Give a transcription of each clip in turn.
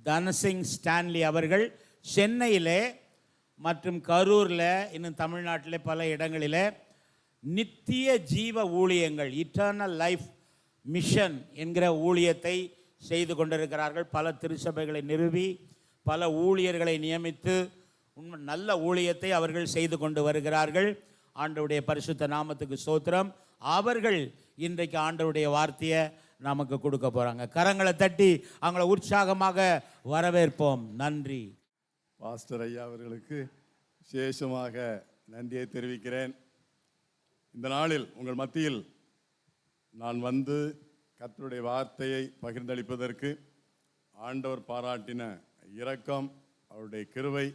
Dhanasingh Stanley அவர்கள் சென்னையிலே மற்றும் கரூரில், இன்னும் தமிழ்நாட்டில் பல இடங்களில் நித்திய ஜீவ ஊழியங்கள், இட்டர்னல் லைஃப் மிஷன் என்கிற ஊழியத்தை செய்து கொண்டிருக்கிறார்கள். பல திருச்சபைகளை நிறுவி பல ஊழியர்களை நியமித்து நல்ல ஊழியத்தை அவர்கள் செய்து கொண்டு வருகிறார்கள். ஆண்டவருடைய பரிசுத்த நாமத்துக்கு ஸ்தோத்திரம். அவர்கள் இன்றைக்கு ஆண்டவருடைய வார்த்தையை நமக்கு கொடுக்க போகிறாங்க. கரங்களை தட்டி அவங்கள உற்சாகமாக வரவேற்போம். நன்றி. பாஸ்டர் ஐயா அவர்களுக்கு விசேஷமாக நன்றியை தெரிவிக்கிறேன். இந்த நாளில் உங்கள் மத்தியில் நான் வந்து கர்த்தருடைய வார்த்தையை பகிர்ந்தளிப்பதற்கு ஆண்டவர் பாராட்டின இரக்கம், அவருடைய கிருபை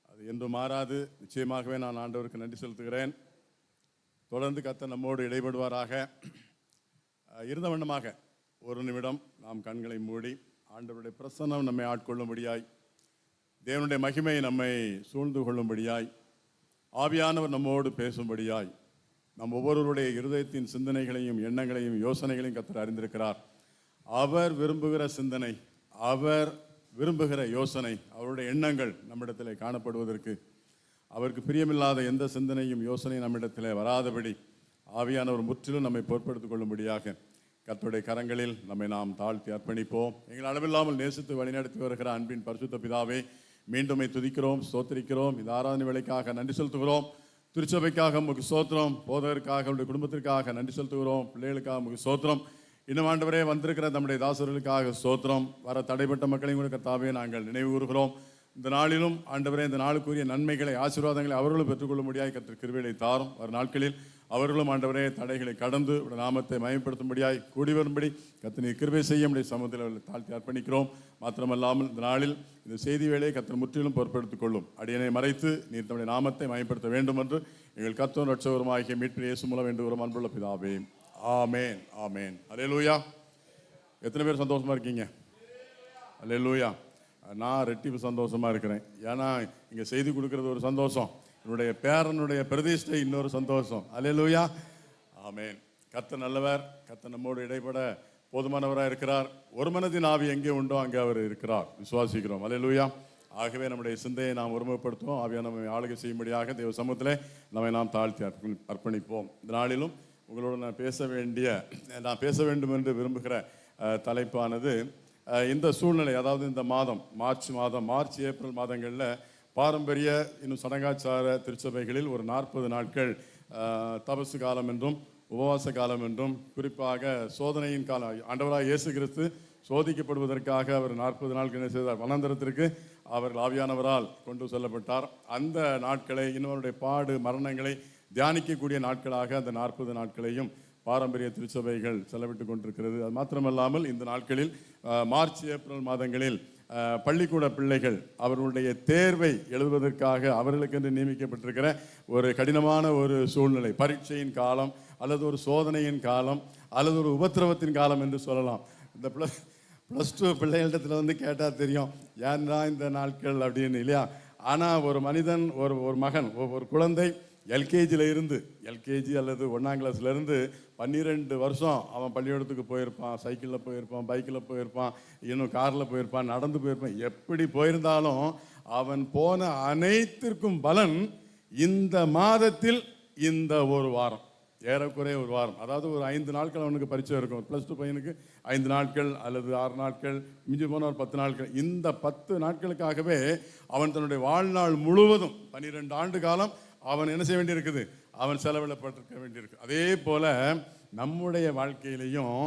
அது என்று மாறாது. நிச்சயமாகவே நான் ஆண்டவருக்கு நன்றி செலுத்துகிறேன். தொடர்ந்து கர்த்தர் நம்மோடு இடைபடுவாராக. இருந்த வண்ணமாக ஒரு நிமிடம் நாம் கண்களை மூடி ஆண்டவருடைய பிரசன்னம் நம்மை ஆட்கொள்ளும்படியாய், தேவனுடைய மகிமை நம்மை சூழ்ந்து கொள்ளும்படியாய், ஆவியானவர் நம்மோடு பேசும்படியாய், நம் ஒவ்வொருவருடைய இருதயத்தின் சிந்தனைகளையும் எண்ணங்களையும் யோசனைகளையும் கர்த்தர் அறிந்திருக்கிறார். அவர் விரும்புகிற சிந்தனை, அவர் விரும்புகிற யோசனை, அவருடைய எண்ணங்கள் நம்மிடத்தில் காணப்படுவதற்கு, அவருக்கு பிரியமில்லாத எந்த சிந்தனையும் யோசனையும் நம்மிடத்தில் வராதபடி ஆவியானவர் முற்றிலும் நம்மை பொறுப்படுத்திக் கொள்ளும்படியாக கர்த்தருடைய கரங்களில் நம்மை நாம் தாழ்த்தி அர்ப்பணிப்போம். எங்கள் அளவில்லாமல் நேசித்து வழிநடத்தி வருகிற அன்பின் பரிசுத்த பிதாவே, மீண்டுமை துதிக்கிறோம், ஸ்தோத்திரிக்கிறோம். இந்த ஆராதனை வேலைக்காக நன்றி செலுத்துகிறோம். திருச்சபைக்காக உமக்கு ஸ்தோத்திரம், போதகருக்காக, அவருடைய குடும்பத்திற்காக நன்றி செலுத்துகிறோம். பிள்ளைகளுக்காக உமக்கு ஸ்தோத்திரம். இன்னும் ஆண்டவரே வந்திருக்கிற நம்முடைய தாசர்களுக்காக ஸ்தோத்திரம். வர தடைப்பட்ட மக்களையும் கூட கர்த்தாவே நாங்கள் நினைவு கூறுகிறோம். இந்த நாளிலும் ஆண்டவரே இந்த நாளுக்குரிய நன்மைகளை, ஆசீர்வாதங்களை அவர்களும் பெற்றுக்கொள்ள முடியாய் கர்த்தர் கிருபையை தாரும். வரும் நாட்களில் அவர்களும் ஆண்டவரே தடைகளை கடந்து நாமத்தை மயப்படுத்தும்படியாய் கூடி வரும்படி கர்த்தர் கிருபை செய்ய முடிய சமூகத்தில் அவர்களை தாழ்த்தி அர்ப்பணிக்கிறோம். மாத்திரமல்லாமல் இந்த நாளில் இந்த செய்தி வேலையை கர்த்தர் முற்றிலும் பொறுப்பெடுத்துக் கொள்ளும். அடியனை மறைத்து நீர் தம்முடைய நாமத்தை மயப்படுத்த வேண்டும் என்று எங்கள் கர்த்தரும் இரட்சகருமாகிய மீட்பர் இயேசு மூலம் வேண்டுகிறோம் அன்புள்ள பிதாவே. ஆமேன், ஆமேன். அல்லேலூயா. எத்தனை பேர் சந்தோஷமா இருக்கீங்க? அல்லேலூயா. நான் ரெட்டிப்பு சந்தோஷமா இருக்கிறேன். ஏன்னா இங்கே செய்தி கொடுக்கறது ஒரு சந்தோஷம், என்னுடைய பேரனுடைய பிரதிஷ்டை இன்னொரு சந்தோஷம். அல்லேலூயா, ஆமேன். கர்த்தர் நல்லவர், கர்த்தர் நம்மோடு இடைப்பட போதுமானவராக இருக்கிறார். ஒரு மனதின் ஆவி எங்கே உண்டோ அங்கே அவர் இருக்கிறார், விசுவாசிக்கிறோம். அல்லேலூயா. ஆகவே நம்முடைய சிந்தையை நாம் ஒருமைப்படுத்துவோம். ஆவியான நம்மை ஆளுகை செய்யும்படியாக தேவ சமூகத்திலே நம்மை நாம் தாழ்த்தி அர்ப்பணிப்போம். இந்த நாளிலும் உங்களோடு நான் பேச வேண்டும் என்று விரும்புகிற தலைப்பானது இந்த சூழ்நிலை, அதாவது இந்த மாதம் மார்ச் ஏப்ரல் மாதங்களில் பாரம்பரிய இன்னும் சடங்காச்சார திருச்சபைகளில் ஒரு 40 நாட்கள் தபசு காலம் என்றும் உபவாச காலம் என்றும், குறிப்பாக சோதனையின் காலம், ஆண்டவராக இயேசு கிறிஸ்து சோதிக்கப்படுவதற்காக அவர் 40 நாட்கள் என்ன செய்தார்? வனாந்தரத்திற்கு அவர்கள் ஆவியானவரால் கொண்டு செல்லப்பட்டார். அந்த நாட்களை, இன்னொருடைய பாடு மரணங்களை தியானிக்கக்கூடிய நாட்களாக அந்த 40 நாட்களையும் பாரம்பரிய திருச்சபைகள் செலவிட்டு கொண்டிருக்கிறது. அது மாத்திரமல்லாமல் இந்த நாட்களில் மார்ச் ஏப்ரல் மாதங்களில் பள்ளிக்கூட பிள்ளைகள் அவர்களுடைய தேர்வை எழுதுவதற்காக அவர்களுக்கென்று நியமிக்கப்பட்டிருக்கிற ஒரு கடினமான ஒரு சூழ்நிலை, பரீட்சையின் காலம் அல்லது ஒரு சோதனையின் காலம் அல்லது ஒரு உபத்திரவத்தின் காலம் என்று சொல்லலாம். இந்த +2 பிள்ளைகளிடத்தில் வந்து கேட்டால் தெரியும் ஏன்னா இந்த நாட்கள் அப்படின்னு, இல்லையா? ஆனால் ஒரு மனிதன், ஒரு மகன், ஒரு குழந்தை எல்கேஜி அல்லது 1ஆம் கிளாஸ்லேருந்து 12 வருஷம் அவன் பள்ளிக்கூடத்துக்கு போயிருப்பான். சைக்கிளில் போயிருப்பான், பைக்கில் போயிருப்பான், இன்னும் காரில் போயிருப்பான், நடந்து போயிருப்பான். எப்படி போயிருந்தாலும் அவன் போன அனைத்திற்கும் பலன் இந்த மாதத்தில், இந்த ஒரு வாரம், ஏறக்குறைய ஒரு வாரம், அதாவது ஒரு 5 நாட்கள் அவனுக்கு பரீட்சை இருக்கும். +2 பையனுக்கு 5 நாட்கள் அல்லது 6 நாட்கள், மிஞ்சி போன ஒரு 10 நாட்கள். இந்த 10 நாட்களுக்காகவே அவன் தன்னுடைய வாழ்நாள் முழுவதும் 12 ஆண்டு காலம் அவன் என்ன செய்ய வேண்டியிருக்குது? அவன் செலவிடப்பட்டிருக்க வேண்டியிருக்கு. அதே போல நம்முடைய வாழ்க்கையிலையும்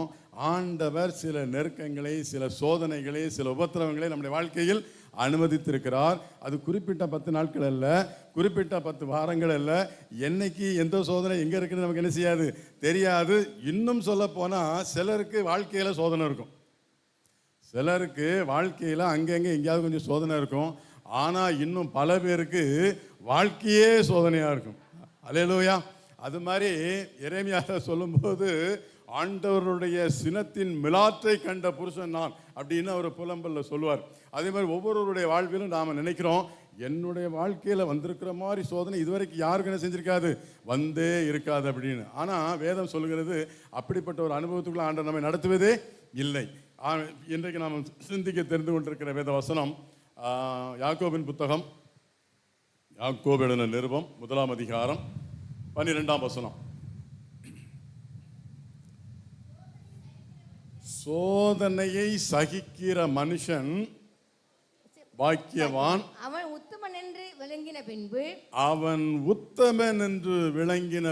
ஆண்டவர் சில நெருக்கங்களை, சில சோதனைகளை, சில உபத்திரவங்களை நம்முடைய வாழ்க்கையில் அனுமதித்திருக்கிறார். அது குறிப்பிட்ட 10 நாட்கள் அல்ல, குறிப்பிட்ட 10 வாரங்கள் அல்ல. என்னைக்கு எந்த சோதனை எங்கே இருக்குன்னு நமக்கு என்ன செய்யாது, தெரியாது. இன்னும் சொல்ல போனால் சிலருக்கு வாழ்க்கையில் சோதனை இருக்கும், சிலருக்கு வாழ்க்கையில் அங்கங்கே எங்கேயாவது கொஞ்சம் சோதனை இருக்கும். ஆனால் இன்னும் பல பேருக்கு வாழ்க்கையே சோதனையாக இருக்கும். அல்லேலூயா. அது மாதிரி எரேமியாவை சொல்லும்போது ஆண்டவருடைய சினத்தின் மிலாற்றை கண்ட புருஷன் நான் அப்படின்னு அவர் புலம்பல்ல சொல்லுவார். அதே மாதிரி ஒவ்வொருவருடைய வாழ்விலும் நாம் நினைக்கிறோம், என்னுடைய வாழ்க்கையில் வந்திருக்கிற மாதிரி சோதனை இதுவரைக்கும் யாருக்கு என்ன செஞ்சிருக்காது, வந்தே இருக்காது அப்படின்னு. ஆனால் வேதம் சொல்லுகிறது அப்படிப்பட்ட ஒரு அனுபவத்துக்குள்ள ஆண்டவர் நம்மை நடத்துவதே இல்லை. இன்றைக்கு நாம் சிந்திக்க தெரிந்து கொண்டிருக்கிற வேத வசனம் யாக்கோபின் புத்தகம், யாக்கோபு எழுதின நிருபம் 1ஆம் அதிகாரம் 12ஆம் வசனம். சோதனையை சகிக்கிற மனுஷன் பாக்கியவான், அவன் உத்தமன் என்று விளங்கின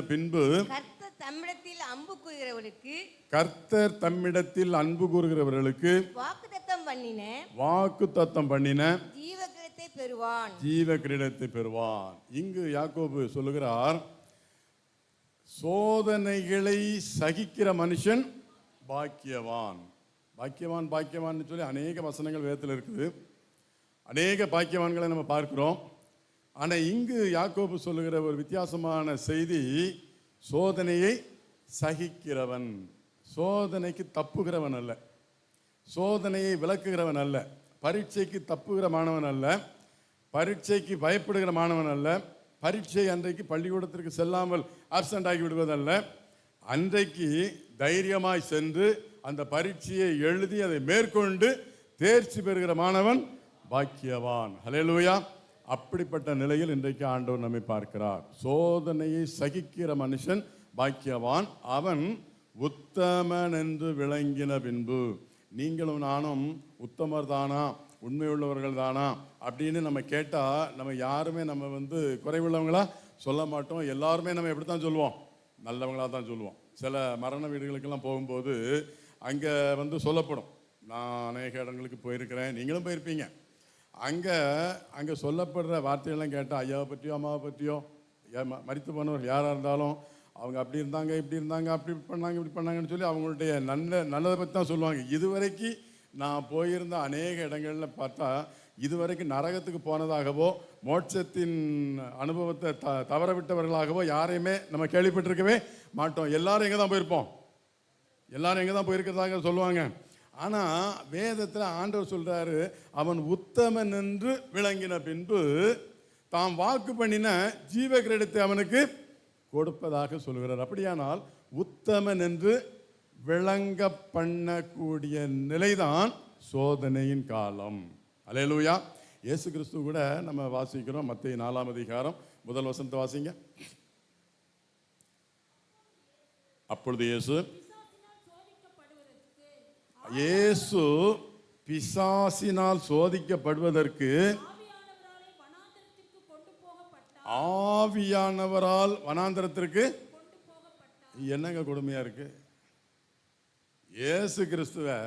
பின்பு கர்த்தர் தம்மிடத்தில் அன்பு கூறுகிறவர்களுக்கு வாக்குத்தத்தம் பண்ணின ஜீவ கிரீடத்தை பெறுவான். இங்கு யாக்கோபு சொல்லுகிறார், சோதனைகளை சகிக்கிற மனுஷன் பாக்கியவான். பாக்கியவான் பாக்கியவான் சொல்லி அநேக வசனங்கள் வேதத்தில் இருக்குது. அநேக பாக்கியவான்களை நம்ம பார்க்கிறோம். ஆனால் இங்கு யாக்கோபு சொல்லுகிற ஒரு வித்தியாசமான செய்தி, சோதனையை சகிக்கிறவன். சோதனைக்கு தப்புகிறவன் அல்ல, சோதனையை விளக்குகிறவன் அல்ல, பரீட்சைக்கு தப்புகிற மாணவன் அல்ல, பரீட்சைக்கு பயப்படுகிற மாணவன் அல்ல, பரீட்சை அன்றைக்கு பள்ளிக்கூடத்திற்கு செல்லாமல் ஆப்சண்ட் ஆகி விடுவதல்ல, அன்றைக்கு தைரியமாய் சென்று அந்த பரீட்சையை எழுதி அதை மேற்கொண்டு தேர்ச்சி பெறுகிற மாணவன் பாக்கியவான். ஹல்லேலூயா. அப்படிப்பட்ட நிலையில் இன்றைக்கு ஆண்டவர் நம்மை பார்க்கிறார். சோதனையை சகிக்கிற மனுஷன் பாக்கியவான், அவன் உத்தமன் என்று விளங்கின பின்பு. நீங்களும் நானும் உத்தமர் தானா, உண்மையுள்ளவர்கள் தானா அப்படின்னு நம்ம கேட்டால் நம்ம யாருமே நம்ம குறைவுள்ளவங்களா சொல்ல மாட்டோம். எல்லாருமே நம்ம எப்படி தான் சொல்லுவோம், நல்லவங்களாக தான் சொல்லுவோம். சில மரண வீடுகளுக்கெல்லாம் போகும்போது அங்கே சொல்லப்படும், நான் அநேக இடங்களுக்கு போயிருக்கிறேன், நீங்களும் போயிருப்பீங்க. அங்கே சொல்லப்படுற வார்த்தைகள்லாம் கேட்டால் ஐயாவை பற்றியோ அம்மாவை பற்றியோ மரித்து போனவர் யாராக இருந்தாலும் அவங்க அப்படி இருந்தாங்க இப்படி இருந்தாங்க அப்படி பண்ணாங்க இப்படி பண்ணாங்கன்னு சொல்லி அவங்களுடைய நல்லதை பற்றி தான் சொல்லுவாங்க. இதுவரைக்கும் நான் போயிருந்த அநேக இடங்களில் பார்த்தா இதுவரைக்கும் நரகத்துக்கு போனதாகவோ மோட்சத்தின் அனுபவத்தை தவற விட்டவர்களாகவோ யாரையுமே நம்ம கேள்விப்பட்டிருக்கவே மாட்டோம். எல்லாரும் எங்கே தான் போயிருப்போம், எல்லாரும் எங்கே தான் போயிருக்கிறதாக சொல்லுவாங்க. ஆனால் வேதத்தில் ஆண்டவர் சொல்கிறாரு, அவன் உத்தமன் என்று விளங்கின பின்பு தாம் வாக்கு பண்ணின ஜீவ கிரீடத்தை அவனுக்கு கொடுப்பதாக சொல்கிறார். அப்படியானால் உத்தமன் என்று விளங்க பண்ணக்கூடிய நிலைதான் சோதனையின் காலம். அல்லேலூயா. இயேசு கிறிஸ்து கூட நம்ம வாசிக்கிறோம், மத்தேயு 4ஆம் அதிகாரம் 1 வசனத்தை வாசிங்க. அப்பொழுது இயேசு பிசாசினால் சோதிக்கப்படுவதற்கு ஆவியானவரால் வனாந்தரத்திற்கு. என்னங்க கொடுமையா இருக்கு, இயேசு கிறிஸ்துவை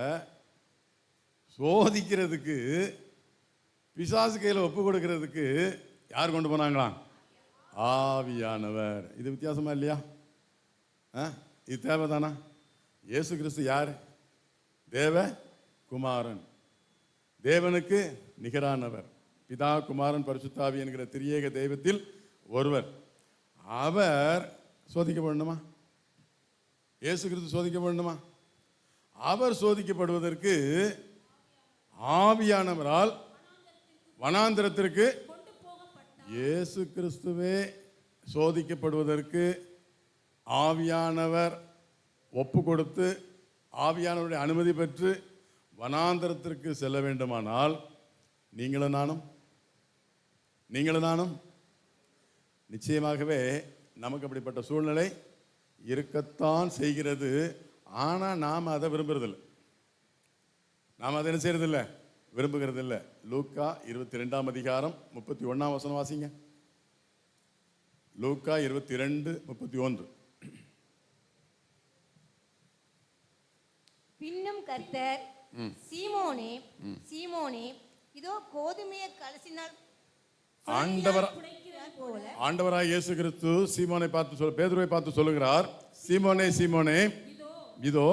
சோதிக்கிறதுக்கு பிசாசு கையில் ஒப்பு கொடுக்கிறதுக்கு யார் கொண்டு போனாங்களாம்? ஆவியானவர். இது வித்தியாசமா இல்லையா? இது தேவைதானா? இயேசு கிறிஸ்து யார்? தேவ குமாரன், தேவனுக்கு நிகரானவர், பிதா குமாரன் பரிசுத்தாவி என்கிற திரியேக தெய்வத்தில் ஒருவர். அவர் சோதிக்கப்படணுமா? இயேசு கிறிஸ்து சோதிக்கப்படணுமா? அவர் சோதிக்கப்படுவதற்கு ஆவியானவரால் வனாந்தரத்திற்கு. இயேசு கிறிஸ்துவே சோதிக்கப்படுவதற்கு ஆவியானவர் ஒப்பு கொடுத்து ஆவியானவருடைய அனுமதி பெற்று வனாந்தரத்திற்கு செல்ல வேண்டுமானால் நீங்களும் நானும் நிச்சயமாகவே நமக்கு அப்படிப்பட்ட சூழ்நிலை இருக்கத்தான் செய்கிறது. ஆனால் நாம் அதை விரும்புறதில்லை, நாம் அதை என்ன செய்யறதில்லை, விரும்புகிறது இல்லை. லூக்கா 22ஆம் அதிகாரம் 31ஆம் வசனம் வாசிங்க. லூக்கா 22:31. பின்னும் கர்த்தர், சீமோனே சீமோனே, இதோ கோதுமையை கலசினால் ஆண்டவராய் இயேசு கிறிஸ்து சீமோனை பார்த்து பேதுருவை பார்த்து சொல்லுகிறார், சீமோனே சீமோனே, இதோ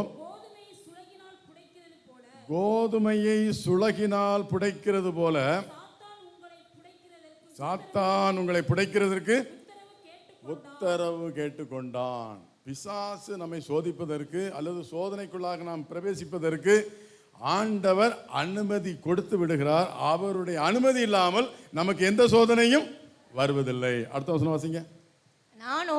கோதுமையை சுளகினால் புடைக்கிறது போல சாத்தான் உங்களை புடைக்கிறதற்கு உத்தரவு கேட்டுக்கொண்டான். பிசாசு நம்மை சோதிப்பதற்கு அல்லது சோதனைக்குள்ளாக நாம் பிரவேசிப்பதற்கு ஆண்டவர் அனுமதி கொடுத்து விடுகிறார். அவருடைய அனுமதி இல்லாமல் நமக்கு எந்த சோதனையும் வருவதில்லை. அடுத்த வசனம் வாசிங்க. நானோ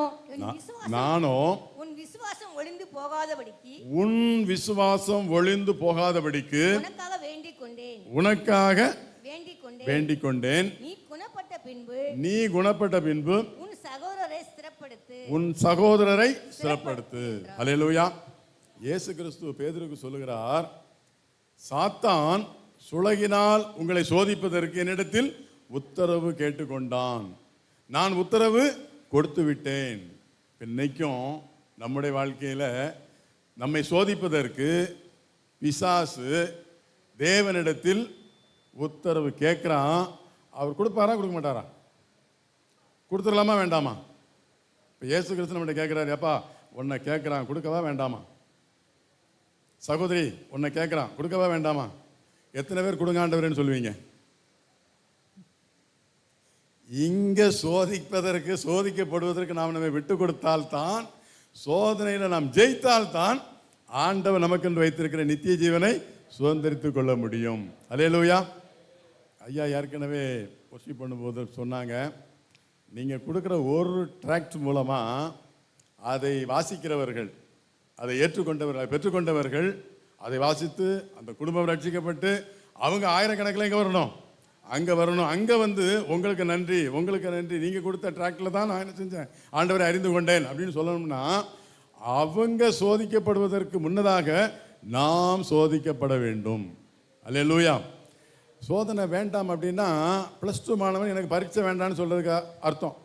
நானோ உன் விசுவாசம் ஒளிந்து போகாதபடிக்கு உன் விசுவாசம் ஒளிந்து போகாதபடிக்கு உனக்காக வேண்டிக் கொண்டேன் உனக்காக வேண்டிக் கொண்டேன். வேண்டிக் கொண்டேன். நீ குணப்பட்ட பின்பு நீ குணப்பட்ட பின்பு உன் சகோதரரை ஸ்திரப்படுத்து. உன் சகோதரரை சிறப்படுத்து. அல்லேலூயா. இயேசு கிறிஸ்து பேதுருக்கு சொல்லுகிறார், சாத்தான் சுளகினால் உங்களை சோதிப்பதற்கு என்னிடத்தில் உத்தரவு கேட்டுக்கொண்டான், நான் உத்தரவு கொடுத்து விட்டேன். இன்னைக்கும் நம்முடைய வாழ்க்கையில் நம்மை சோதிப்பதற்கு பிசாசு தேவனிடத்தில் உத்தரவு கேட்குறான். அவர் கொடுப்பாரா கொடுக்க மாட்டாரா? கொடுத்துடலாமா வேண்டாமா? இப்போ இயேசு கிறிஸ்து நம்மகிட்ட கேட்குறாரு, அப்பா உன்னை கேட்குறான் கொடுக்கவா வேண்டாமா? சகோதரி உன்னை கேட்குறான் கொடுக்கவா வேண்டாமா? எத்தனை பேர் கொடுங்க ஆண்டவரேன்னு சொல்லுவீங்க? இங்கே சோதிப்பதற்கு சோதிக்கப்படுவதற்கு நாம் நம்மை விட்டு கொடுத்தால்தான், சோதனையில் நாம் ஜெயித்தால்தான் ஆண்டவர் நமக்கென்று வைத்திருக்கிற நித்திய ஜீவனை சுதந்திரித்துக் கொள்ள முடியும். அல்லேலூயா. ஐயா ஏற்கனவே ஒர்ஷிப் பண்ணும்போது சொன்னாங்க, நீங்கள் கொடுக்குற ஒரு ட்ராக்ட் மூலமாக அதை வாசிக்கிறவர்கள், அதை ஏற்றுக்கொண்டவர்கள், அதை பெற்றுக்கொண்டவர்கள், அதை வாசித்து அந்த குடும்பம் ரட்சிக்கப்பட்டு அவங்க ஆயிரக்கணக்கில் இங்கே வரணும், அங்கே வரணும். அங்கே வந்து உங்களுக்கு நன்றி, உங்களுக்கு நன்றி, நீங்கள் கொடுத்த ட்ராக்டில் தான் நான் என்ன செஞ்சேன், ஆண்டவரை அறிந்து கொண்டேன் அப்படின்னு சொல்லணும்னா, அவங்க சோதிக்கப்படுவதற்கு முன்னதாக நாம் சோதிக்கப்பட வேண்டும். அல்லேலூயா. சோதனை வேண்டாம் அப்படின்னா +2 மாணவன் எனக்கு பரீட்சை வேண்டாம்னு சொல்கிறதுக்கு அர்த்தம்.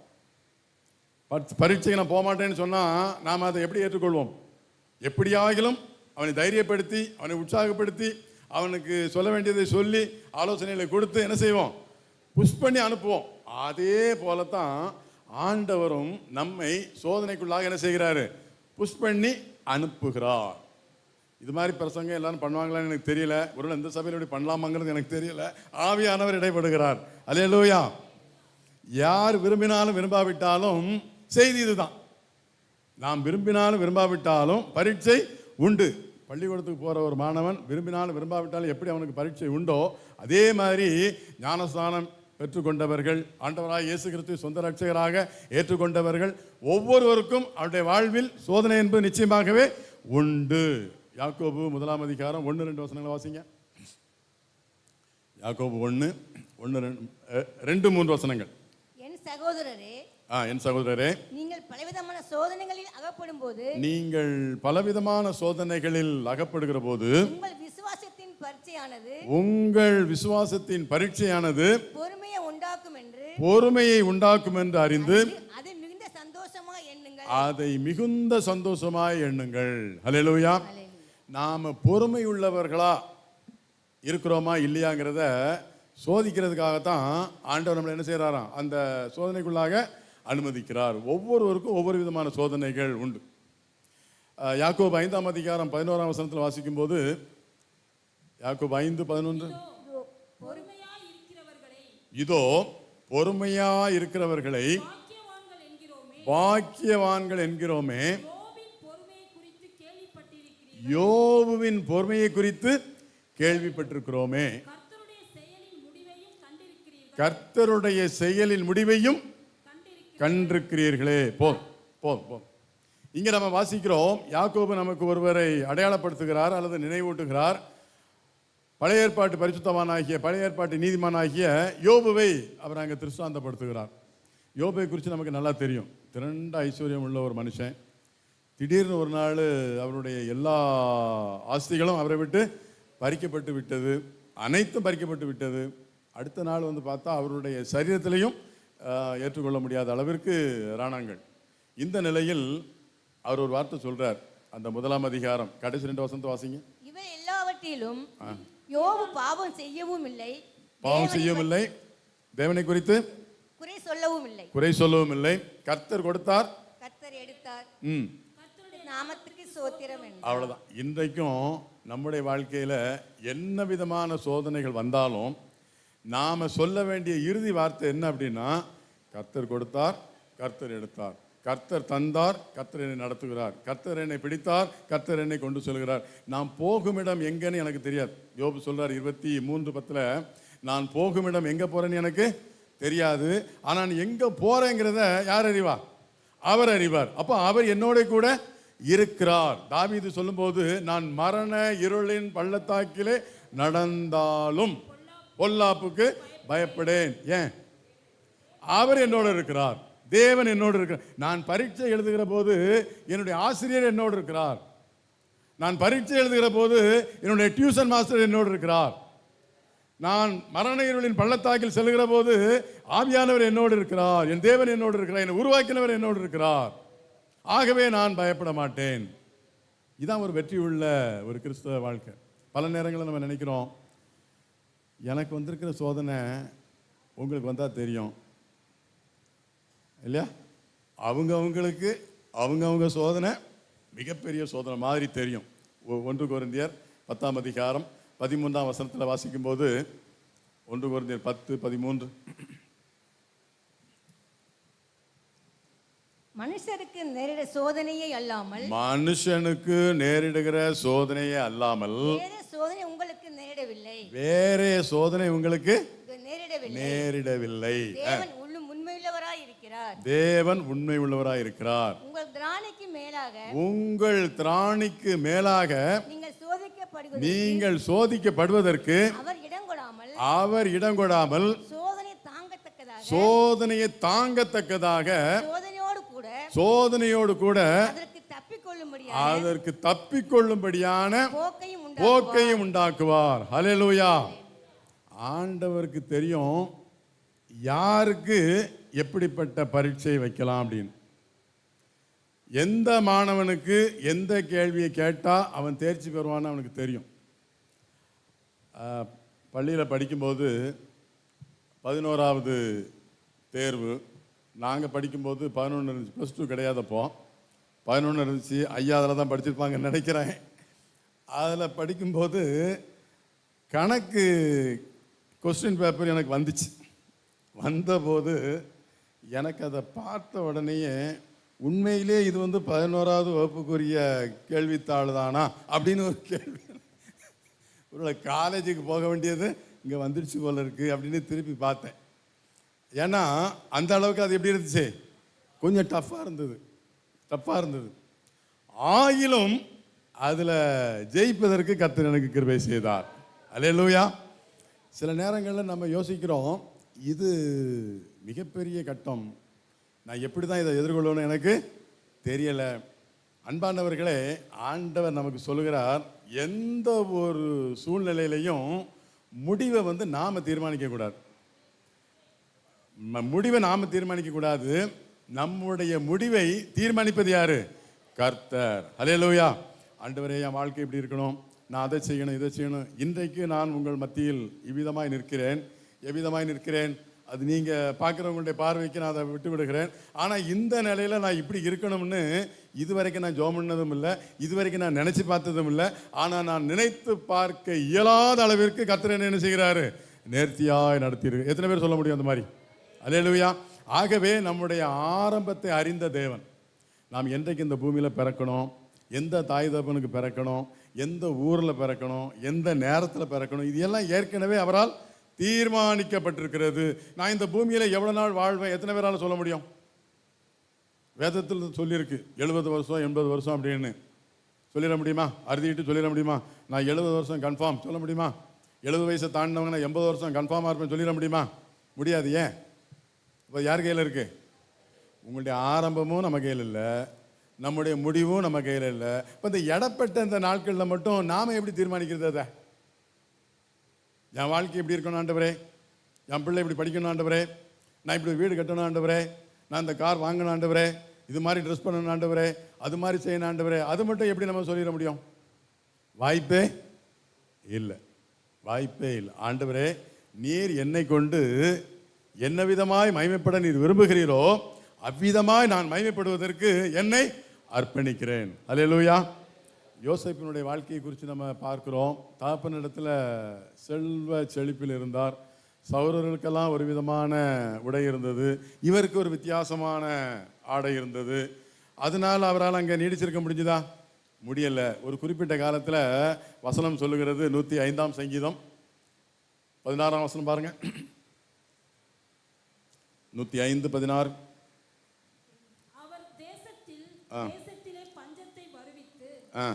பரீட்சைக்கு நான் போக மாட்டேன்னு சொன்னால் நாம் அதை எப்படி ஏற்றுக்கொள்வோம்? எப்படியாகிலும் அவனை தைரியப்படுத்தி, அவனை உற்சாகப்படுத்தி, அவனுக்கு சொல்ல வேண்டியதை சொல்லி, ஆலோசனைகளை கொடுத்து என்ன செய்வோம்? புஷ் பண்ணி அனுப்புவோம். அதே போலத்தான் ஆண்டவரும் நம்மை சோதனைக்குள்ளாக என்ன செய்கிறாரு? புஷ் பண்ணி அனுப்புகிறார். இது மாதிரி பிரசங்கம் எல்லாரும் பண்ணுவாங்களான்னு எனக்கு தெரியல, ஒருவேளை இந்த சபையில் எப்படி பண்ணலாமாங்கிறது எனக்கு தெரியல. ஆவியானவர் இடைப்படுகிறார். அல்லேலூயா. யார் விரும்பினாலும் விரும்பாவிட்டாலும் செய்தி இதுதான், நாம் விரும்பினாலும் விரும்பாவிட்டாலும் பரீட்சை உண்டு. பள்ளிக்கூடத்துக்கு போகிற ஒரு மாணவன் விரும்பினாலும் விரும்பாவிட்டாலும் எப்படி அவனுக்கு பரீட்சை உண்டோ, அதே மாதிரி ஞானஸ்நானம் பெற்றுக்கொண்டவர்கள், ஆண்டவராக இயேசு கிறிஸ்துவை சொந்த ரட்சகராக ஏற்றுக்கொண்டவர்கள் ஒவ்வொருவருக்கும் அவருடைய வாழ்வில் சோதனை என்பது நிச்சயமாகவே உண்டு. யாக்கோபு 1 அதிகாரம் 1-2 வசனங்களை வாசிங்க. யாக்கோபு 1:1-2-3 வசனங்கள். என் சகோதரரே, என் சகோதரரே, நீங்கள் பலவிதமான சோதனைகளில் அகப்படும் போது, நீங்கள் பலவிதமான சோதனைகளில் அகப்படுகிற போது உங்கள் விசுவாசத்தின் பரீட்சையானது, உங்கள் விசுவாசத்தின் பரீட்சையானது பொறுமையை உண்டாக்கும் என்று, பொறுமையை உண்டாக்கும் என்று அறிந்து அதை மிகுந்த சந்தோஷமாய் எண்ணுங்கள். அதை மிகுந்த சந்தோஷமாய் எண்ணுங்கள். அல்லேலூயா. நாம பொறுமை உள்ளவர்களா இருக்கிறோமா இல்லையாங்கிறத சோதிக்கிறதுக்காகத்தான் ஆண்டவர் நம்மளை என்ன செய்யறாராம், அந்த சோதனைக்குள்ளாக அனுமதிக்கிறார். ஒவ்வொருவருக்கும் ஒவ்வொரு விதமான சோதனைகள் உண்டு. யாக்கோபு 5 அதிகாரம் 11 வசனத்தில் வாசிக்கும் போது, யாக்கோபு 5:11, இதோ பொறுமையா இருக்கிறவர்களை பாக்கியவான்கள் என்கிறோமே, யோபுவின் பொறுமையை குறித்து கேள்விப்பட்டிருக்கிறோமே, கர்த்தருடைய செயலின் முடிவையும் கண்டிருக்கிறீர்களே. போதும். இங்க நம்ம வாசிக்கிறோம், யாக்கோபு நமக்கு ஒருவரை அடையாளப்படுத்துகிறார் அல்லது நினைவூட்டுகிறார். பழைய ஏற்பாட்டு பரிசுத்தவானாகிய, பழைய ஏற்பாட்டு நீதிமானாகிய யோபுவை அவர் அங்கே திருஷ்டாந்தப்படுத்துகிறார். யோபுவை குறித்து நமக்கு நல்லா தெரியும். திரண்ட ஐஸ்வர்யம் உள்ள ஒரு மனுஷன். திடீர்னு ஒரு நாள் அவருடைய எல்லா ஆஸ்திகளும் அவரை விட்டு பறிக்கப்பட்டு விட்டது, அனைத்தும் பறிக்கப்பட்டு விட்டது. அடுத்த நாள் வந்து பார்த்தா அவருடைய சரீரத்திலையும் ஏற்றுக்கொள்ள முடியாத அளவிற்கு ராணாங்கள். இந்த நிலையில் அவர் ஒரு வார்த்தை சொல்றார். அந்த 1 அதிகாரம் கடைசி 2 வசனத்தை வாசிங்க. இவர் எல்லாவற்றிலும் யோபு பாவம் செய்யவும் இல்லை, தேவனை குறித்து குறை சொல்லவும் இல்லை. கர்த்தர் கொடுத்தார், கர்த்தர் எடுத்தார், நாமத்துக்கு ஸ்தோத்திரம் என்றார். அவ்வளவுதான். இன்றைக்கும் நம்முடைய வாழ்க்கையில என்ன விதமான சோதனைகள் வந்தாலும் நாம சொல்ல வேண்டிய இறுதி வார்த்தை என்ன அப்படின்னா, கர்த்தர் கொடுத்தார், கர்த்தர் எடுத்தார், கர்த்தர் தந்தார், கர்த்தர் என்னை நடத்துகிறார், கர்த்தர் என்னை பிடித்தார், கர்த்தர் என்னை கொண்டு செல்கிறார். நான் போகும் இடம் எங்கன்னு எனக்கு தெரியாது. யோபு சொல்றார் 23:10, நான் போகும் இடம் எங்க போறேன்னு எனக்கு தெரியாது, ஆனால் நான் எங்க போறேங்கிறத யார் அறிவா? அவர் அறிவார். அப்போ அவர் என்னோட கூட இருக்கிறார். தாவீது சொல்லும்போது, நான் மரண இருளின் பள்ளத்தாக்கிலே நடந்தாலும் பொல்லாப்புக்கு பயப்படேன். ஏன்? அவர் என்னோடு இருக்கிறார், தேவன் என்னோடு இருக்கிறார். நான் பரீட்சை எழுதுகிற போது என்னுடைய ஆசிரியர் என்னோடு இருக்கிறார். நான் பரீட்சை எழுதுகிற போது என்னுடைய டியூஷன் மாஸ்டர் என்னோடு இருக்கிறார். நான் மரண இருளின் பள்ளத்தாக்கில் செல்கிற போது ஆவியானவர் என்னோடு இருக்கிறார், என் தேவன் என்னோடு இருக்கிறார், என்னை உருவாக்கினவர் என்னோடு இருக்கிறார். ஆகவே நான் பயப்பட மாட்டேன். இதான் ஒரு வெற்றி உள்ள ஒரு கிறிஸ்தவ வாழ்க்கை. பல நேரங்களில் நம்ம நினைக்கிறோம், எனக்கு வந்திருக்கிற சோதனை உங்களுக்கு வந்தால் தெரியும் இல்லையா? அவங்களுக்கு அவங்கவுங்க சோதனை மிகப்பெரிய சோதனை மாதிரி தெரியும். 1 கொரிந்தியர் 10ஆம் அதிகாரம் 13ஆம் வசனத்தில் வாசிக்கும் போது, 1 கொரிந்தியர் 10:13, மனுஷருக்கு நேரிட சோதனையே அல்லாமல், மனுஷனுக்கு நேரிடுகிற சோதனையே அல்லாமல் வேற சோதனை உங்களுக்கு நேரிடவில்லை, வேற சோதனை உங்களுக்கு நேரிடவில்லை. நேரிடவில்லை. தேவன் உண்மையுள்ளவராய் இருக்கிறார். தேவன் உண்மை உள்ளவராய் இருக்கிறார். உங்கள் திராணிக்கு மேலாக, உங்கள் திராணிக்கு மேலாக நீங்கள் சோதிக்கப்படுவதற்கு அவர் இடம் கொடாமல் சோதனையை தாங்கத்தக்கதாக சோதனையோடு கூட அதற்கு தப்பிக்கொள்ளும்படியான போக்கையும் உண்டாக்குவார். ஹல்லேலூயா. ஆண்டவருக்கு தெரியும் யாருக்கு எப்படிப்பட்ட பரீட்சை வைக்கலாம் அப்படின்னு. எந்த மாணவனுக்கு எந்த கேள்வியை கேட்டால் அவன் தேர்ச்சி பெறுவான்னு அவனுக்கு தெரியும். பள்ளியில் படிக்கும்போது 11ஆவது தேர்வு நாங்கள் படிக்கும்போது 11 இருந்துச்சு, +2 கிடையாதப்போ 11 இருந்துச்சு. ஐயா அதில் தான் படிச்சிருப்பாங்கன்னு நினைக்கிறேன். அதில் படிக்கும்போது கணக்கு கொஸ்டின் பேப்பர் எனக்கு வந்துச்சு. வந்தபோது எனக்கு அதை பார்த்த உடனேயே உண்மையிலே இது 11ஆவது வகுப்புக்குரிய கேள்வித்தாள் தானா அப்படின்னு ஒரு கேள்வி. ஒரு காலேஜுக்கு போக வேண்டியது இங்கே வந்துடுச்சு போல இருக்கு அப்படின்னு திருப்பி பார்த்தேன். ஏன்னா அந்த அளவுக்கு அது எப்படி இருந்துச்சு, கொஞ்சம் டஃப்பாக இருந்தது. ஆயிலும் அதில் ஜெயிப்பதற்கு கர்த்தர் எனக்கு கிருபை செய்தார். அல்லேலூயா. சில நேரங்களில் நம்ம யோசிக்கிறோம், இது மிகப்பெரிய கட்டம், நான் எப்படி தான் இதை எதிர்கொள்ளணும் எனக்கு தெரியலை. அன்பானவர்களே, ஆண்டவர் நமக்கு சொல்லுகிறார், எந்த ஒரு சூழ்நிலையிலையும் முடிவை நாம் தீர்மானிக்கக்கூடாது. முடிவை நாம் தீர்மானிக்கக்கூடாது. நம்முடைய முடிவை தீர்மானிப்பது யாரு? கர்த்தர். ஹல்லேலூயா. ஆண்டவரே, என் வாழ்க்கை இப்படி இருக்கணும், நான் அதை செய்யணும், இதை செய்யணும். இன்றைக்கு நான் உங்கள் மத்தியில் இவ்விதமாய் நிற்கிறேன், எவ்விதமாய் நிற்கிறேன், அது நீங்கள் பார்க்குறவங்களுடைய பார்வைக்கு நான் அதை விட்டு விடுகிறேன். ஆனால் இந்த நிலையில் நான் இப்படி இருக்கணும்னு இதுவரைக்கும் நான் ஜெபம் பண்ணதும் இல்லை, இதுவரைக்கும் நான் நினச்சி பார்த்ததும் இல்லை. ஆனால் நான் நினைத்து பார்க்க இயலாத அளவிற்கு கர்த்தர் என்ன செய்கிறாரு? நேர்த்தியாய் நடத்தியிருக்கு. எத்தனை பேர் சொல்ல முடியும் அந்த மாதிரி? அல்லேலூயா. ஆகவே நம்முடைய ஆரம்பத்தை அறிந்த தேவன், நாம் என்றைக்கு இந்த பூமியில் பிறக்கணும், எந்த தாய் தகப்பனுக்கு பிறக்கணும், எந்த ஊரில் பிறக்கணும், எந்த நேரத்தில் பிறக்கணும், இது எல்லாம் ஏற்கனவே அவரால் தீர்மானிக்கப்பட்டிருக்கிறது. நான் இந்த பூமியில் எவ்வளோ நாள் வாழ்வேன் எத்தனை பேரால் சொல்ல முடியும்? வேதத்தில் சொல்லியிருக்கு 70 வருஷம் 80 வருஷம் அப்படின்னு. சொல்லிட முடியுமா? அறுதிட்டு சொல்லிட முடியுமா? நான் 70 வருஷம் கன்ஃபார்ம் சொல்ல முடியுமா? 70 வயசை தாண்டினவங்க நான் 80 வருஷம் கன்ஃபார்மாக இருப்பேன் சொல்லிட முடியுமா? முடியாது. ஏன்? இப்போ யார் கையில் இருக்கு? உங்களுடைய ஆரம்பமும் நம்ம கையில் இல்லை, நம்முடைய முடிவும் நம்ம கையில் இல்லை. இப்போ இந்த இடப்பட்ட இந்த நாட்களில் மட்டும் நாம் எப்படி தீர்மானிக்கிறது? அதை என் வாழ்க்கை எப்படி இருக்கணும் ஆண்டவரே, என் பிள்ளை இப்படி படிக்கணும் ஆண்டவரே, நான் இப்படி வீடு கட்டணும் ஆண்டவரே, நான் இந்த கார் வாங்கணும் ஆண்டவரே, இது மாதிரி ட்ரெஸ் பண்ணணும் ஆண்டவரே, அது மாதிரி செய்யணும் ஆண்டவரே, அது மட்டும் எப்படி நம்ம சொல்லிட முடியும்? வாய்ப்பே இல்லை, வாய்ப்பே இல்லை. ஆண்டவரே, நீர் என்னை கொண்டு என்ன விதமாய் மகிமைப்பட நீர் விரும்புகிறீரோ அவ்விதமாய் நான் மகிமைப்படுவதற்கு என்னை அர்ப்பணிக்கிறேன். அல்லேலூயா. யோசேப்பினுடைய வாழ்க்கையை குறித்து நம்ம பார்க்கிறோம். தகப்பனிடத்தில் செல்வ செழிப்பில் இருந்தார். சகோதரர்களுக்கெல்லாம் ஒரு விதமான உடை இருந்தது, இவருக்கு ஒரு வித்தியாசமான ஆடை இருந்தது. அதனால் அவரால் அங்கே நீடிச்சிருக்க முடிஞ்சுதா? முடியலை. ஒரு குறிப்பிட்ட காலத்தில் வசனம் சொல்லுகிறது, 105ஆம் சங்கீதம் 16ஆம் வசனம் பாருங்க. 105:16. அவர் தேசத்திலே பஞ்சத்தை ஆ.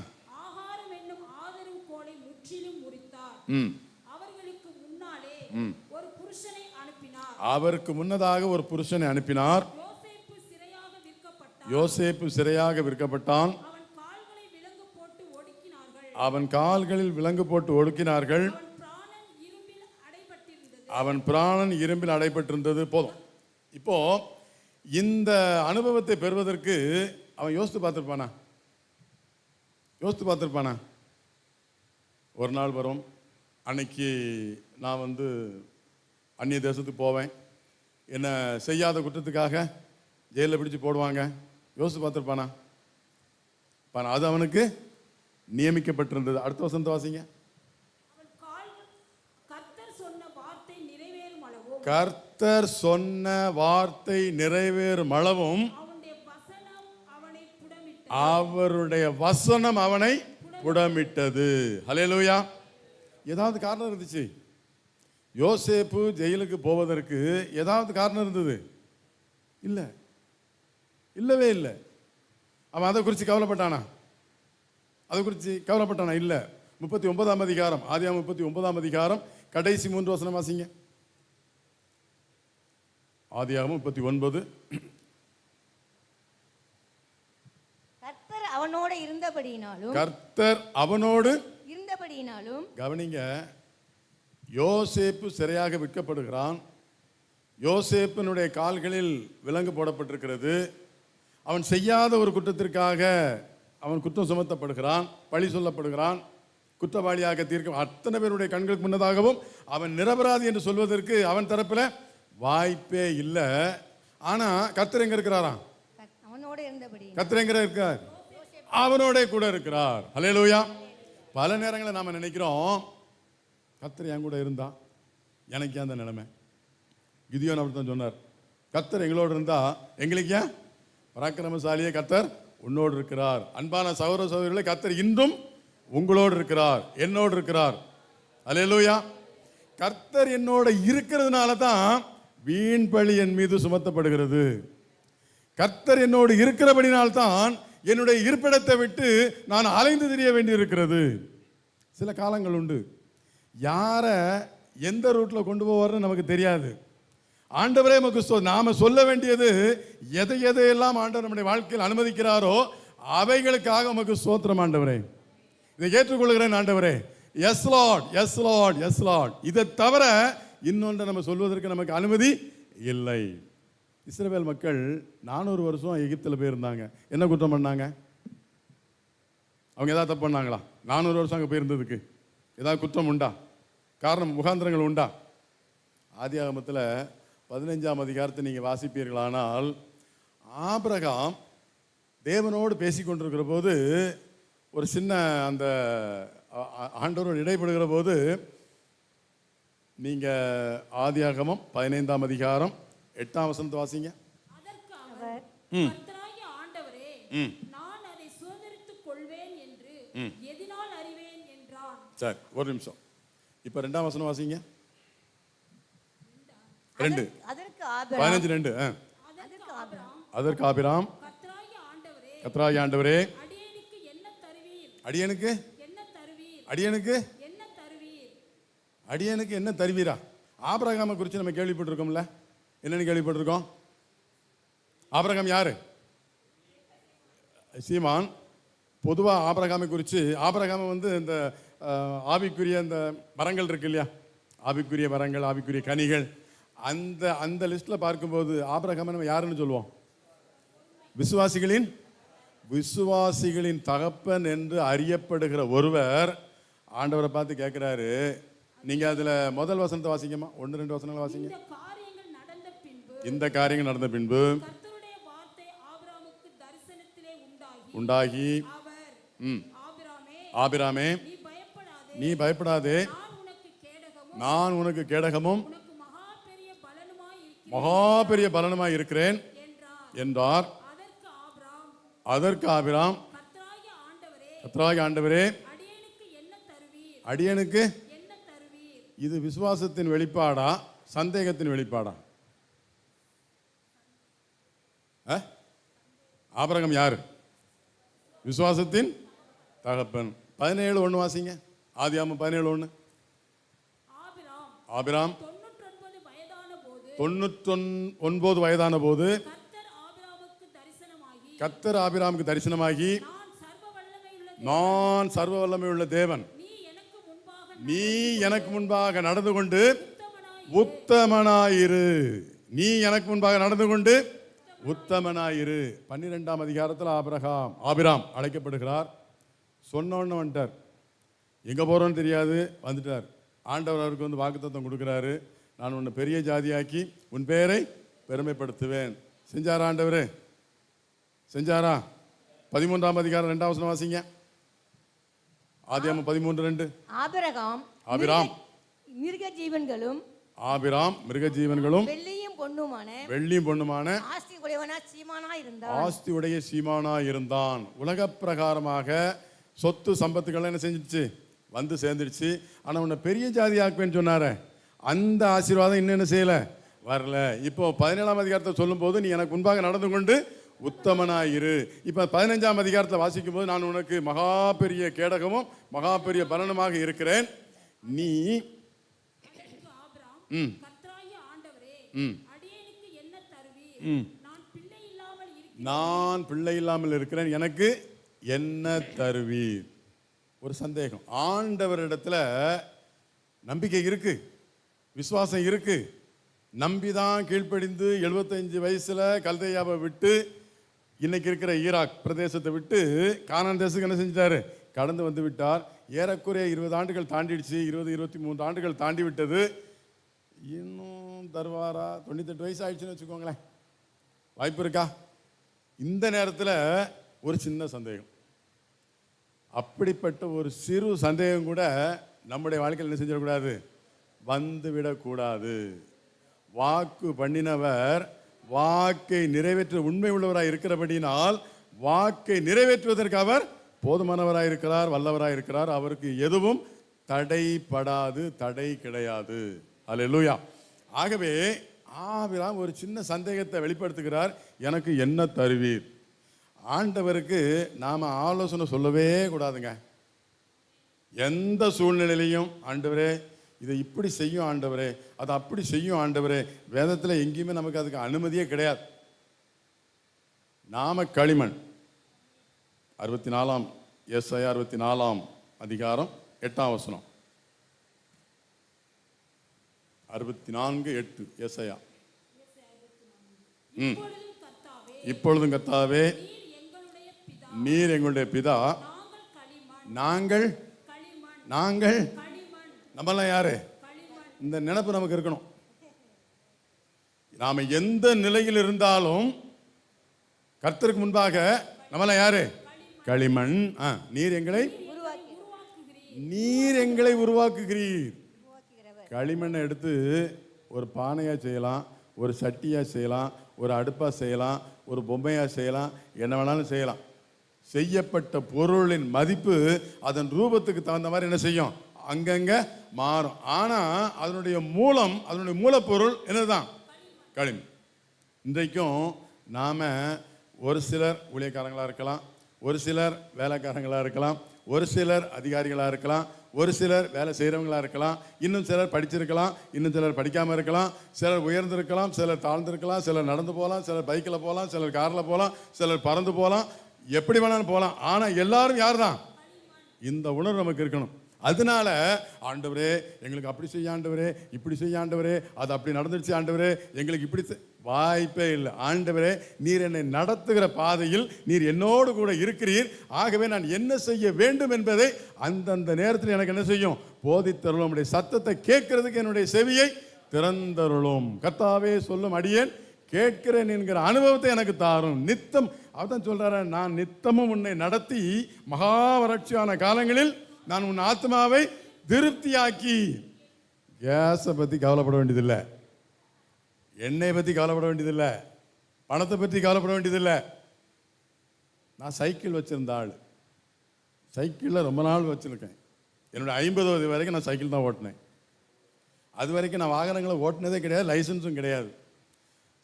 ஆகாரம் என்னும் ஆதரவு கோலை முற்றிலும் முறித்தார். ம். அவர்களுக்கு முன்னாலே ஒரு புருஷனை அனுப்பினார். அவருக்கு முன்னதாக ஒரு புருஷனை அனுப்பினார். யோசேப்பு சிறையாக விற்கப்பட்டார். யோசேப்பு சிறையாக விற்கப்பட்டான். அவன் கால்களை விலங்கு போட்டு ஒடுக்கினார்கள். அவன் கால்களில் விலங்கு போட்டு ஒடுக்கினார்கள். அவன் பிராணன் இரும்பில் அடைபட்டிருந்தது. போதும். இப்போ இந்த அனுபவத்தை பெறுவதற்கு அவன் யோசித்து பார்த்திருப்பானா? யோசித்து பார்த்திருப்பானா? ஒரு நாள் வரும், அன்னைக்கு நான் அந்நிய தேசத்துக்கு போவேன், என்ன செய்யாத குற்றத்துக்காக ஜெயிலில் பிடிச்சு போடுவாங்க. யோசித்து பார்த்திருப்பானா? அது அவனுக்கு நியமிக்கப்பட்டிருந்தது. அடுத்த வசனத்தை வாசிங்க. கர்த்தர் சொன்ன வார்த்தை நிறைவேறும் அளவும் அவருடைய வசனம் அவனை புடமிட்டது. ஹல்லேலூயா. ஏதாவது காரணம் இருந்துச்சு? யோசேப்பு ஜெயிலுக்கு போவதற்கு ஏதாவது காரணம் இருந்தது? இல்லை, இல்லவே இல்லை. அவன் அதை குறித்து கவலைப்பட்டானா? அதை குறித்து கவலைப்பட்டானா? இல்லை. 39ஆம் அதிகாரம், ஆதியாகமம் 39ஆம் அதிகாரம் கடைசி 3 வசனம் வாசிங்க. ஆதியாகமம் 39. கர்த்தர் அவனோடு இருந்தபடியினாலும் கவனிங்க, யோசேப்பு சிறையாக விற்கப்படுகிறான். யோசேப்பினுடைய கால்களில் விலங்கு போடப்பட்டிருக்கிறது. அவன் செய்யாத ஒரு குற்றத்திற்காக அவன் குற்றம் சுமத்தப்படுகிறான், பழி சொல்லப்படுகிறான், குற்றவாளியாக தீர்க்க அத்தனை பேருடைய கண்களுக்கு முன்னதாகவும் அவன் நிரபராதி என்று சொல்வதற்கு அவன் தரப்பில் வாய்ப்பே இல்லை. ஆனா கர்த்தர் எங்க இருக்கிறாராம்? கர்த்தர் எங்க இருக்கார்? அவனோட கூட இருக்கிறார். ஹல்லேலூயா. பல நேரங்களில் நாம நினைக்கிறோம், கர்த்தர் என் கூட இருந்தா எனக்கு அந்த நிலைமை. கிதியோன் அப்படித்தான் சொன்னார், கர்த்தர் எங்களோடு இருந்தா எங்களுக்கு ஏன்? பராக்கிரமசாலியே, கர்த்தர் உன்னோடு இருக்கிறார். அன்பான சகோதர சகோதரிகளே, கர்த்தர் இன்றும் உங்களோடு இருக்கிறார், என்னோடு இருக்கிறார். ஹல்லேலூயா. கர்த்தர் என்னோட இருக்கிறதுனால தான் வீண் பழி என் மீது சுமத்தப்படுகிறது. கர்த்தர் என்னோடு இருக்கிறபடினால்தான் என்னுடைய இருப்பிடத்தை விட்டு நான் அலைந்து திரிய வேண்டி இருக்கிறது. சில காலங்கள் உண்டு, யார எந்த ரூட்ல கொண்டு போவார்னு நமக்கு தெரியாது. ஆண்டவரே நமக்கு நாம சொல்ல வேண்டியது எதையெல்லாம் ஆண்டவர் நம்முடைய வாழ்க்கையில் அனுமதிக்கிறாரோ அவைகளுக்காக நமக்கு ஸ்தோத்திரம். ஆண்டவரே, இதை ஏற்றுக்கொள்கிறேன். ஆண்டவரே, yes Lord, yes Lord, yes Lord. இதை தவிர இன்னொன்று நம்ம சொல்வதற்கு நமக்கு அனுமதி இல்லை. இஸ்ரவேல் மக்கள் 400 வருஷம் எகிப்தில் போயிருந்தாங்க. என்ன குற்றம் பண்ணாங்க? அவங்க ஏதாவது தப்பு பண்ணாங்களா? 400 வருஷம் அங்கே போயிருந்ததுக்கு ஏதாவது குற்றம் உண்டா? காரணம், முகாந்திரங்கள் உண்டா? ஆதியாகமத்தில் 15ஆம் அதிகாரத்தை நீங்கள் வாசிப்பீர்களானால், ஆபிரகாம் தேவனோடு பேசி கொண்டிருக்கிற போது ஒரு சின்ன அந்த ஆண்டவரோடு இடைப்படுகிற போது, நீங்க ஆதியாகமம் 15ஆம் அதிகாரம் 8ஆம் வசனத்தை வாசிங்க. ஆண்டவரே, நான் அதை சுதந்தரித்துக் கொள்வேன் என்று எதினால் அறிவேன் என்றான். சரி, ஒரு நிமிஷம். இப்ப 2ஆம் வசனம் வாசிங்க. 2 15:2. அதற்கு ஆபிராம், கர்த்தராகிய ஆண்டவரே, அடியனுக்கு என்ன தருவீரா? ஆபிரகாமை குறித்து நம்ம கேள்விப்பட்டிருக்கோம்ல. என்னன்னு கேள்விப்பட்டிருக்கோம்? ஆபிரகாம் யாரு? சீமான். பொதுவாக ஆபிரகாமை குறித்து, ஆபிரகாமை இந்த ஆவிக்குரிய இந்த மரங்கள் இருக்கு இல்லையா, ஆவிக்குரிய மரங்கள், ஆவிக்குரிய கனிகள், அந்த லிஸ்ட்ல பார்க்கும்போது ஆபிரகாமை நம்ம யாருன்னு சொல்லுவோம்? விசுவாசிகளின் தகப்பன் என்று அறியப்படுகிற ஒருவர் ஆண்டவரை பார்த்து கேட்கிறாரு. நீங்க அதுல முதல் வசனத்தை வாசிக்கமா, 1-2 வசனங்களை வாசிங்க. இந்த காரியங்கள் நடந்த பின்பு உண்டாகி, ஆபிராமே, நீ பயப்படாதே, நான் உனக்கு கேடகமும் மகா பெரிய பலனுமாய் இருக்கிறேன் என்றார். அதற்கு ஆபிராம், கர்த்தராகிய ஆண்டவரே, அடியனுக்கு இது விசுவாசத்தின் வெளிப்பாடா சந்தேகத்தின் வெளிப்பாடா? ஆபிரகாம் யாரு? விசுவாசத்தின் தகப்பன். 17:1 வாசிங்க. ஆதியாகமம் 17:1. ஆபிராம் 99 வயதான போது 99 வயதான போது கர்த்தர் ஆபிரகாமுக்கு தரிசனமாகி நான் சர்வ வல்லமை உள்ள தேவன், நீ எனக்கு முன்பாக நடந்து கொண்டு உத்தமனாயிரு. நீ எனக்கு முன்பாக நடந்து கொண்டு உத்தமனாயிரு. 12ஆம் அதிகாரத்தில் ஆபிராம் அழைக்கப்படுகிறார். சொன்னோன்னு வந்துட்டார். எங்கே போகிறோன்னு தெரியாது, வந்துட்டார். ஆண்டவர் அவருக்கு வந்து வாக்குத்தத்தம் கொடுக்குறாரு. நான் உன்னை பெரிய ஜாதியாக்கி உன் பெயரை பெருமைப்படுத்துவேன். செஞ்சாரா ஆண்டவர்? செஞ்சாரா? 13ஆம் அதிகாரம் 2ஆம் வசனம் வாசிங்க. ஆதியாகமம் 13:2. ஆபிராம் மிருக ஜீவன்களும் மிருக ஜீவன்களும் வெள்ளியும் பொண்ணுமான ஆஸ்தி உடைய சீமானா இருந்தான். உலக பிரகாரமாக சொத்து சம்பத்துக்கள் என்ன செஞ்சிடுச்சு? வந்து சேர்ந்துடுச்சு. ஆனால் உன்னை பெரிய ஜாதி ஆக்குவேன்னு சொன்னார, அந்த ஆசீர்வாதம் இன்னும் என்ன செய்யலை? வரல. இப்போ 17ஆம் அதிகாரத்தை சொல்லும் போது நீ எனக்கு முன்பாக நடந்து கொண்டு உத்தமனாயிரு. இப்போ 15ஆம் அதிகாரத்தில் வாசிக்கும் போது நான் உனக்கு மகா பெரிய கேடகமும் மகா பெரிய பலனுமாக இருக்கிறேன். நீ நான் பிள்ளை இல்லாமல் இருக்கிறேன், எனக்கு என்ன தருவீர்? ஒரு சந்தேகம். ஆண்டவரிடத்துல நம்பிக்கை இருக்கு, விசுவாசம் இருக்கு. நம்பிதான் கீழ்ப்படிந்து 75 வயசுல கல்தையாவை விட்டு இன்னைக்கு இருக்கிற ஈராக் பிரதேசத்தை விட்டு கானான் தேசத்துக்கு என்ன செஞ்சிட்டாரு? கடந்து வந்து விட்டார். ஏறக்குறைய 20 ஆண்டுகள் தாண்டிடுச்சு. 23 ஆண்டுகள் தாண்டி விட்டது. இன்னும் தருவாரா? 98 வயசு ஆயிடுச்சுன்னு வச்சுக்கோங்களேன். வாய்ப்பு இருக்கா? இந்த நேரத்தில் ஒரு சின்ன சந்தேகம். அப்படிப்பட்ட ஒரு சிறு சந்தேகம் கூட நம்முடைய வாழ்க்கையில் என்ன செஞ்சிடக்கூடாது? வந்து விடக்கூடாது. வாக்கு பண்ணினவர் வாக்கை நிறைவேற்ற உண்மை உள்ளவராய் இருக்கிறபடினால் வாக்கை நிறைவேற்றுவதற்கு அவர் போதுமானவராய் இருக்கிறார், வல்லவராய் இருக்கிறார். அவருக்கு எதுவும் தடைப்படாது, தடை கிடையாது. அல்லேலூயா. ஆகவே ஆபிரகாம் ஒரு சின்ன சந்தேகத்தை வெளிப்படுத்துகிறார். எனக்கு என்ன தருவீர்? ஆண்டவருக்கு நாம் ஆலோசனை சொல்லவே கூடாதுங்க. எந்த சூழ்நிலையிலையும் ஆண்டவரே இதை இப்படி செய்யும், ஆண்டவரே அதை அப்படி செய்யும் ஆண்டவரே, வேதத்தில் எங்கேயுமே நமக்கு அதுக்கு அனுமதியே கிடையாது. நாம களிமண். 64 ஏசாயா 64ஆம் அதிகாரம் 8ஆம் வசனம். 64:8 ஏசாயா. இப்பொழுதும் கர்த்தாவே நீர் எங்களுடைய பிதா, நாங்கள் நம்மளாம் யாரு? இந்த நினைப்பு நமக்கு இருக்கணும். நாம எந்த நிலையில் இருந்தாலும் கர்த்தருக்கு முன்பாக நம்மளாம் யாரு? களிமண். நீர் எங்களை உருவாக்குகிறீர். களிமண்ணை எடுத்து ஒரு பானையா செய்யலாம், ஒரு சட்டியா செய்யலாம், ஒரு அடுப்பா செய்யலாம், ஒரு பொம்மையா செய்யலாம், என்ன வேணாலும் செய்யலாம். செய்யப்பட்ட பொருளின் மதிப்பு அதன் ரூபத்துக்கு தகுந்த மாதிரி என்ன செய்யும்? அங்கங்க மாறும். ஆனா அதனுடைய மூலப்பொருள் என்னதான்? களிமண். இன்றைக்கும் நாம ஒரு சிலர் ஊழியக்காரங்களா இருக்கலாம், ஒரு சிலர் வேலைக்காரங்களா இருக்கலாம், ஒரு சிலர் அதிகாரிகளா இருக்கலாம், ஒரு சிலர் வேலை செய்கிறவங்களா இருக்கலாம், இன்னும் சிலர் படிச்சிருக்கலாம், இன்னும் சிலர் படிக்காமல் இருக்கலாம், சிலர் உயர்ந்திருக்கலாம், சிலர் தாழ்ந்திருக்கலாம், சிலர் நடந்து போகலாம், சிலர் பைக்கில் போகலாம், சிலர் காரில் போகலாம், சிலர் பறந்து போகலாம், எப்படி வேணாலும் போகலாம். ஆனால் எல்லாரும் யார் தான்? இந்த உணர்வு நமக்கு இருக்கணும். அதனால ஆண்டவரே எங்களுக்கு அப்படி செய்ய ஆண்டவரே, இப்படி செய்ய ஆண்டவரே, அது அப்படி நடந்துருச்சு ஆண்டவரே, எங்களுக்கு இப்படி வாய்ப்பே இல்லை. ஆண்டவரே நீர் என்னை நடத்துகிற பாதையில் நீர் என்னோடு கூட இருக்கிறீர். ஆகவே நான் என்ன செய்ய வேண்டும் என்பதை அந்தந்த நேரத்தில் எனக்கு என்ன செய்யும்? போதித்தருளும். உம்முடைய சத்தத்தை கேட்கறதுக்கு என்னுடைய செவியை திறந்தருளும். கர்த்தாவே சொல்லும் அடியேன் கேட்கிறேன் என்கிற அனுபவத்தை எனக்கு தாரும். நித்தம் அவதான் சொல்றாரு, நான் நித்தமும் உன்னை நடத்தி மகா வறட்சியான காலங்களில் நான் உன் ஆத்மாவை திருப்தியாக்கி. கேஸை பற்றி கவலைப்பட வேண்டியதில்லை, எண்ணெயை பற்றி கவலைப்பட வேண்டியதில்லை, பணத்தை பற்றி கவலைப்பட வேண்டியதில்லை. நான் சைக்கிள் வச்சிருந்த ஆள், சைக்கிளில் ரொம்ப நாள் வச்சுருக்கேன். என்னோட 50 வயது வரைக்கும் நான் சைக்கிள் தான் ஓட்டினேன். அது வரைக்கும் நான் வாகனங்களை ஓட்டினதே கிடையாது, லைசன்ஸும் கிடையாது.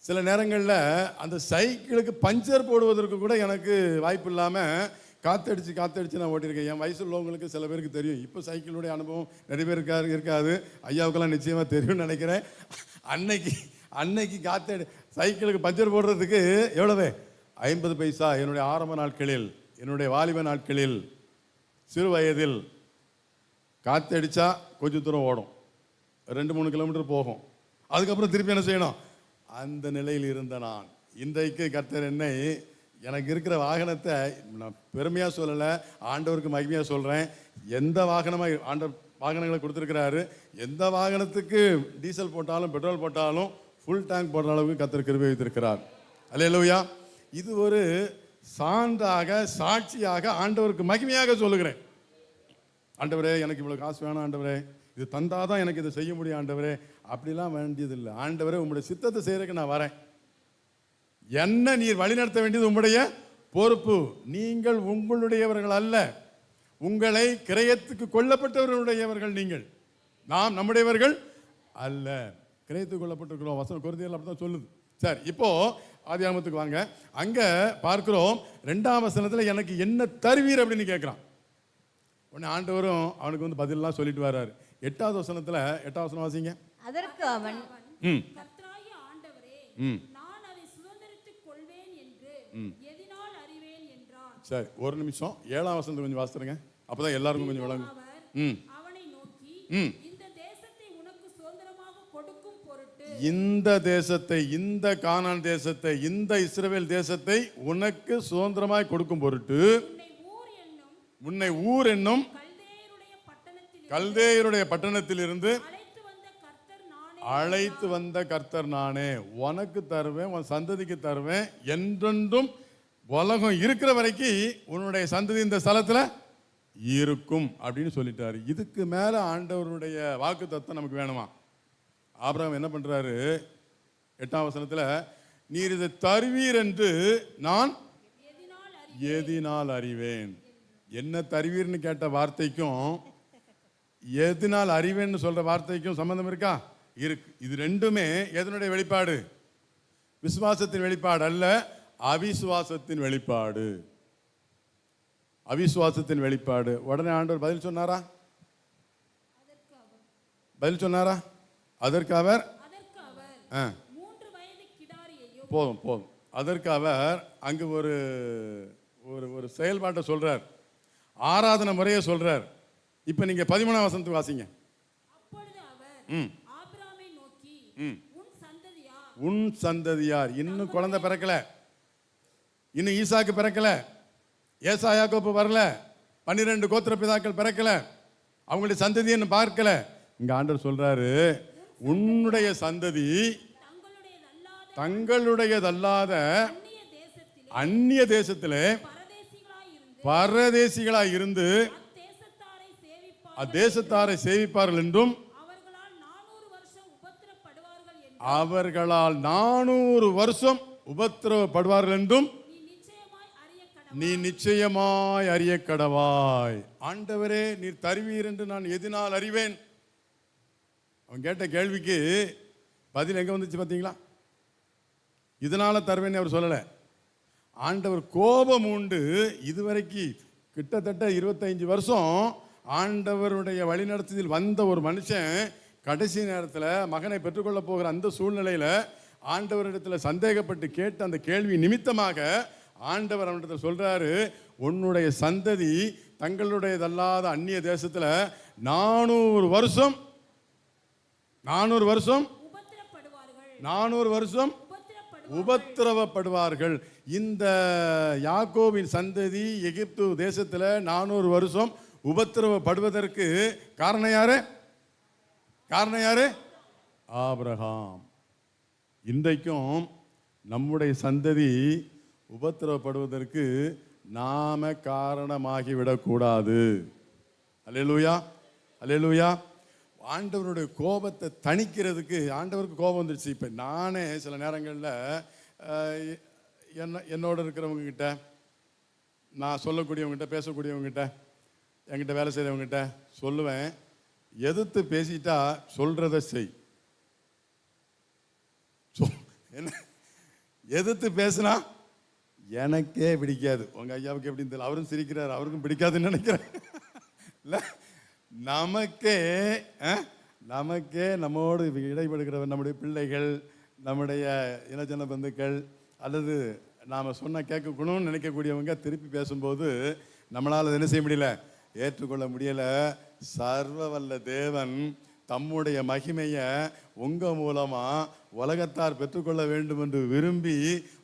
சில நேரங்களில் அந்த சைக்கிளுக்கு பஞ்சர் போடுவதற்கு கூட எனக்கு வாய்ப்பு இல்லாமல் காத்தடிச்சு நான் ஓட்டியிருக்கேன். என் வயசு உள்ளவங்களுக்கு சில பேருக்கு தெரியும். இப்போ சைக்கிளுடைய அனுபவம் நிறைய பேருக்கு இருக்காது. ஐயாவுக்கெல்லாம் நிச்சயமாக தெரியும்னு நினைக்கிறேன். அன்னைக்கு சைக்கிளுக்கு பஞ்சர் போடுறதுக்கு எவ்வளவு? 50 பைசா. என்னுடைய ஆரம்ப நாட்களில், என்னுடைய வாலிப நாட்களில், சிறு வயதில் காற்றடிச்சா கொஞ்சம் தூரம் ஓடும், 2-3 கிலோமீட்டர் போகும். அதுக்கப்புறம் திருப்பி என்ன செய்யணும்? அந்த நிலையில் இருந்த நான் இன்றைக்கு கர்த்தர் என்னை, எனக்கு இருக்கிற வாகனத்தை நான் பெருமையாக சொல்லலை, ஆண்டவருக்கு மகிமையாக சொல்கிறேன். எந்த வாகனமாக வாகனங்களை கொடுத்துருக்கிறாரு, எந்த வாகனத்துக்கு டீசல் போட்டாலும் பெட்ரோல் போட்டாலும் ஃபுல் டேங்க் போடுற அளவுக்கு கர்த்தர் கிருபை வைத்திருக்கிறார். அல்லேலூயா. இது ஒரு சான்றாக, சாட்சியாக ஆண்டவருக்கு மகிமையாக சொல்லுகிறேன். ஆண்டவரே, எனக்கு இவ்வளோ காசு வேணாம் ஆண்டவரே, இது தந்தாதான் எனக்கு இதை செய்ய முடியும் ஆண்டவரே, அப்படிலாம் வேண்டியதில்லை. ஆண்டவரே, உங்களுடைய சித்தத்தை செய்யறதுக்கு நான் வரேன். என்ன நீர் வழிநடத்த வேண்டியது உங்களுடைய பொறுப்பு. நீங்கள் உங்களுடையவர்கள் அல்ல, உங்களை கிரயத்துக்கு கொல்லப்பட்டவர்களுடையவர்கள் நீங்கள். நாம் நம்முடையவர்கள் அல்ல, கிரயத்துக்கு கொல்லப்பட்டிருக்கிறோம். வசனம் கொரிந்தியர்ல அப்படிதான் சொல்லுது. சரி, இப்போ ஆதியாகமத்துக்கு வாங்க. அங்க பார்க்கிறோம் 2ஆம் வசனத்துல எனக்கு என்ன தருவீர் அப்படின்னு கேட்கிறான். உடனே ஆண்டவரும் அவனுக்கு பதிலெல்லாம் சொல்லிட்டு வர்றாரு. 8வது வசனத்துல, 8வது வசனம் வாசிங்க. அதற்கு அவன், கர்த்தராகிய ஆண்டவரே, நான் அதை சுதந்தரித்துக் கொள்வேன் என்று எதினால் அறிவேன் என்றான். சரி, ஒரு நிமிஷம். 7ஆம் வசனத்தை கொஞ்சம் வாசித்துருங்க, அப்பதான் எல்லாருக்கும் கொஞ்சம் விளங்கும். அவனை நோக்கி, இந்த தேசத்தை உனக்கு சுதந்திரமாக கொடுக்கும் பொருட்டு, இந்த தேசத்தை, இந்த கானான் தேசத்தை, இந்த இஸ்ரவேல் தேசத்தை உனக்கு சுதந்திரமாய் கொடுக்கும் பொருட்டு உன்னை ஊர் என்னும் கல்தேயருடைய பட்டணத்திலிருந்து அழைத்து வந்த கர்த்தர் நானே. உனக்கு தருவேன், உன் சந்ததிக்கு தருவேன், என்றென்றும் உலகம் இருக்கிற வரைக்கும் உன்னுடைய சந்ததி இந்த ஸ்தலத்துல இருக்கும் அப்படின்னு சொல்லிட்டாரு. இதுக்கு மேல ஆண்டவருடைய வாக்கு தத்தம் நமக்கு வேணுமா? ஆபிரகாம் என்ன பண்றாரு? 8ஆம் வசனத்துல, நீர் இதை தருவீர் என்று நான் எதினால் அறிவேன். என்ன தருவீர்னு கேட்ட வார்த்தைக்கும் எதினால் அறிவேன்னு சொல்ற வார்த்தைக்கும் சம்பந்தம் இருக்கா? இருக்கு. இது ரெண்டுமே எதனுடைய வெளிப்பாடு? விசுவாசத்தின் வெளிப்பாடு அல்ல, அவிசுவாசத்தின் வெளிப்பாடு. அவிசுவாசத்தின் வெளிப்பாடு. உடனே ஆண்டவர் பதில் சொன்னாரா? பதில் சொன்னாரா? அதற்கு அவர் போதும். அதற்கு அவர் அங்கு ஒரு ஒரு செயல்பாட்டை சொல்றார், ஆராதனை முறையை சொல்றார். இப்ப நீங்க 13ஆம் வசனத்துக்கு வாசிங்க. அப்பொழுது அவர் ஆபிரகாமை நோக்கி, உன் சந்ததியார், இன்னும் குழந்தை பிறக்கல, இன்னும் ஈசாக்கு பிறக்கல, ஏசா யாக்கோப்பு வரல, 12 கோத்திர பிதாக்கள் பிறக்கல, அவங்களுடைய சந்ததி என்ன பார்க்கல. இங்க ஆண்டவர் சொல்றாரு, உன்னுடைய சந்ததி தங்களுடையதல்லாத அந்நிய தேசத்திலே பரதேசிகளாய் இருந்து அத்தேசத்தாரை சேவிப்பார்கள் என்றும் அவர்களால் 400 வருஷம் உபத்திரவப்படுவார்கள் என்றும் நீ நிச்சயமாய் அறிய கடவாய். ஆண்டவரே, நீர் தருவீர் என்று நான் எதினால் அறிவேன். அவன் கேட்ட கேள்விக்கு பதில் எங்க வந்துச்சு பார்த்தீங்களா? இதனால தருவேன்னு அவர் சொல்லலை. ஆண்டவர் கோபம் உண்டு. இதுவரைக்கும் கிட்டத்தட்ட 25 வருஷம் ஆண்டவருடைய வழிநடத்தத்தில் வந்த ஒரு மனுஷன் கடைசி நேரத்தில் மகனை பெற்றுக்கொள்ள போகிற அந்த சூழ்நிலையில் ஆண்டவரிடத்தில் சந்தேகப்பட்டு கேட்ட அந்த கேள்வி நிமித்தமாக ஆண்டவர் அவனிடத்தில் சொல்றாரு, உன்னுடைய சந்ததி தங்களுடையதல்லாத அந்நிய தேசத்தில் 400 வருஷம் 400 வருஷம் உபத்திரவப்படுவார்கள். இந்த யாக்கோபின் சந்ததி எகிப்து தேசத்தில் 400 வருஷம் உபத்திரவப்படுவதற்கு காரணம் யாரு? ஆபிரகாம். இன்றைக்கும் நம்முடைய சந்ததி உபத்திரவப்படுவதற்கு நாம காரணமாகிவிடக்கூடாது. அல்லேலூயா, அல்லேலூயா. ஆண்டவருடைய கோபத்தை தணிக்கிறதுக்கு, ஆண்டவருக்கு கோபம் வந்துடுச்சு. இப்போ நானே சில நேரங்களில் என்னோட இருக்கிறவங்க கிட்ட, நான் சொல்லக்கூடியவங்ககிட்ட, பேசக்கூடியவங்ககிட்ட, என்கிட்ட வேலை செய்கிறவங்ககிட்ட சொல்லுவேன், எதிர்த்து பேசிட்டா சொல்றத செய். என்ன எதிர்த்து பேசினா எனக்கே பிடிக்காது. உங்க ஐயாவுக்கு எப்படின்னு தெரியல, அவரும் சிரிக்கிறார், அவருக்கும் பிடிக்காதுன்னு நினைக்கிறேன். இல்லை, நமக்கே நம்மோடு இடைபடுகிறவர் நம்முடைய பிள்ளைகள், நம்முடைய இனஜன பந்துக்கள், அல்லது நாம் சொன்ன கேட்கணும்னு நினைக்கக்கூடியவங்க திருப்பி பேசும்போது நம்மளால் என்ன செய்ய முடியல, ஏற்றுக்கொள்ள முடியலை. சர்வ வல்ல தேவன் தம்முடைய மகிமையை உங்கள் மூலமாக உலகத்தார் பெற்றுக்கொள்ள வேண்டும் என்று விரும்பி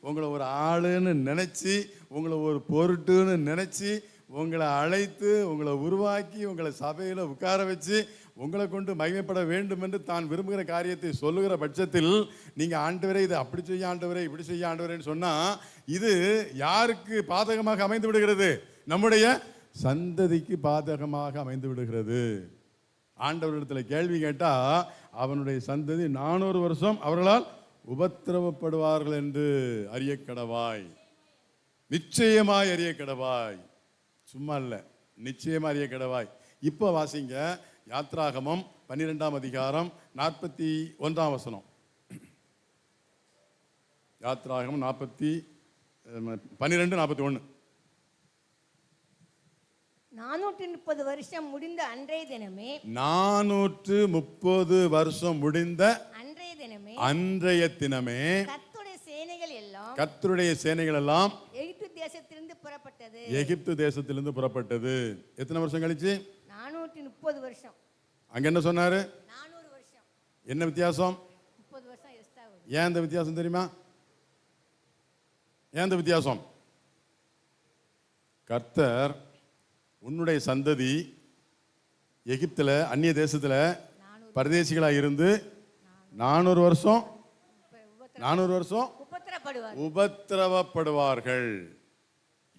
உங்களை ஒரு ஆளுன்னு நினச்சி, உங்களை ஒரு பொருட்டுன்னு நினச்சி, உங்களை அழைத்து, உங்களை உருவாக்கி, உங்களை சபையில் உட்கார வச்சு உங்களை கொண்டு மகிமைப்பட வேண்டும் என்று தான் விரும்புகிற காரியத்தை சொல்லுகிற பட்சத்தில் நீங்கள் ஆண்டவரே இதை அப்படி செய்ய ஆண்டவரே, இப்படி செய்ய ஆண்டவரேன்னு சொன்னால் இது யாருக்கு பாதகமாக அமைந்து விடுகிறது? நம்முடைய சந்ததிக்கு பாதகமாக அமைந்து விடுகிறது. ஆண்டவரிடத்தில் கேள்வி கேட்டால் அவனுடைய சந்ததி 400 வருஷம் அவர்களால் உபத்திரவப்படுவார்கள் என்று அறிய கடவாய், நிச்சயமாய் அறிய கடவாய். சும்மா இல்லை, நிச்சயமா அறிய கடவாய். இப்போ வாசிங்க யாத்ராகமம் 12ஆம் அதிகாரம் 41ஆம் வசனம். யாத்ராகமம் 12:41. 430 வருஷம் முடிந்த அன்றைய தினமே, 430 வருஷம் முடிந்த அன்றைய தினமே கர்த்தருடைய சேனைகள் எல்லாம் எகிப்து தேசத்திலிருந்து புறப்பட்டது. எகிப்து தேசத்திலிருந்து புறப்பட்டது. எத்தனை வருஷம் கழிச்சு? 430 வருஷம். அங்க என்ன சொன்னாரு? 400 வருஷம். என்ன வித்தியாசம்? 30 வருஷம் எக்ஸ்ட்ரா வருது. ஏன் இந்த வித்தியாசம் தெரியுமா? ஏன் இந்த வித்தியாசம்? கர்த்தர் உன்னுடைய சந்ததி எகிப்துல, அந்நிய தேசத்துல பரதேசிகளாக இருந்து 400 வருஷம் உபத்திரவப்படுவார்கள்.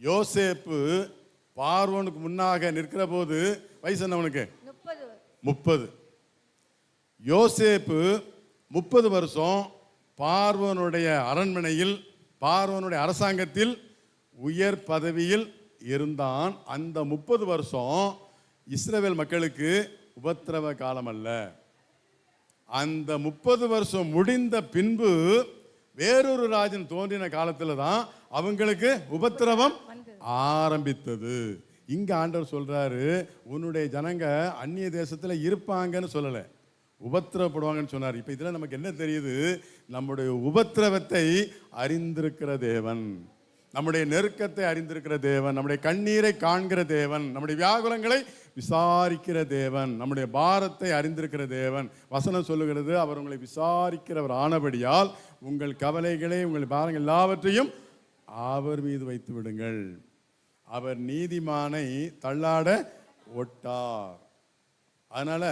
யோசேப்பு பார்வோனுக்கு முன்னாக நிற்கிற போது வயசு என்ன அவனுக்கு? 30. யோசேப்பு 30 வருஷம் பார்வோனுடைய அரண்மனையில், பார்வோனுடைய அரசாங்கத்தில் உயர் பதவியில் இருந்தான். அந்த 30 வருஷம் இஸ்ரவேல் மக்களுக்கு உபத்திரவ காலம் அல்ல. அந்த 30 வருஷம் முடிந்த பின்பு வேறொரு ராஜன் தோன்றின காலத்துல தான் அவங்களுக்கு உபத்திரவம் ஆரம்பித்தது. இங்க ஆண்டவர் சொல்றாரு, உன்னுடைய ஜனங்க அந்நிய தேசத்துல இருப்பாங்கன்னு சொல்லல, உபத்திரவப்படுவாங்கன்னு சொன்னார். இப்ப இதுல நமக்கு என்ன தெரியுது? நம்முடைய உபத்திரவத்தை அறிந்திருக்கிற தேவன், நம்முடைய நெருக்கத்தை அறிந்திருக்கிற தேவன், நம்முடைய கண்ணீரை காண்கிற தேவன், நம்முடைய வியாகுலங்களை விசாரிக்கிற தேவன், நம்முடைய பாரத்தை அறிந்திருக்கிற தேவன். வசனம் சொல்லுகிறது, அவர் உங்களை விசாரிக்கிறவர் ஆனபடியால் உங்கள் கவலைகளை, உங்கள் பாரங்கள் எல்லாவற்றையும் அவர் மீது வைத்து விடுங்கள். அவர் நீதிமானை தள்ளாட ஒட்டார். அதனால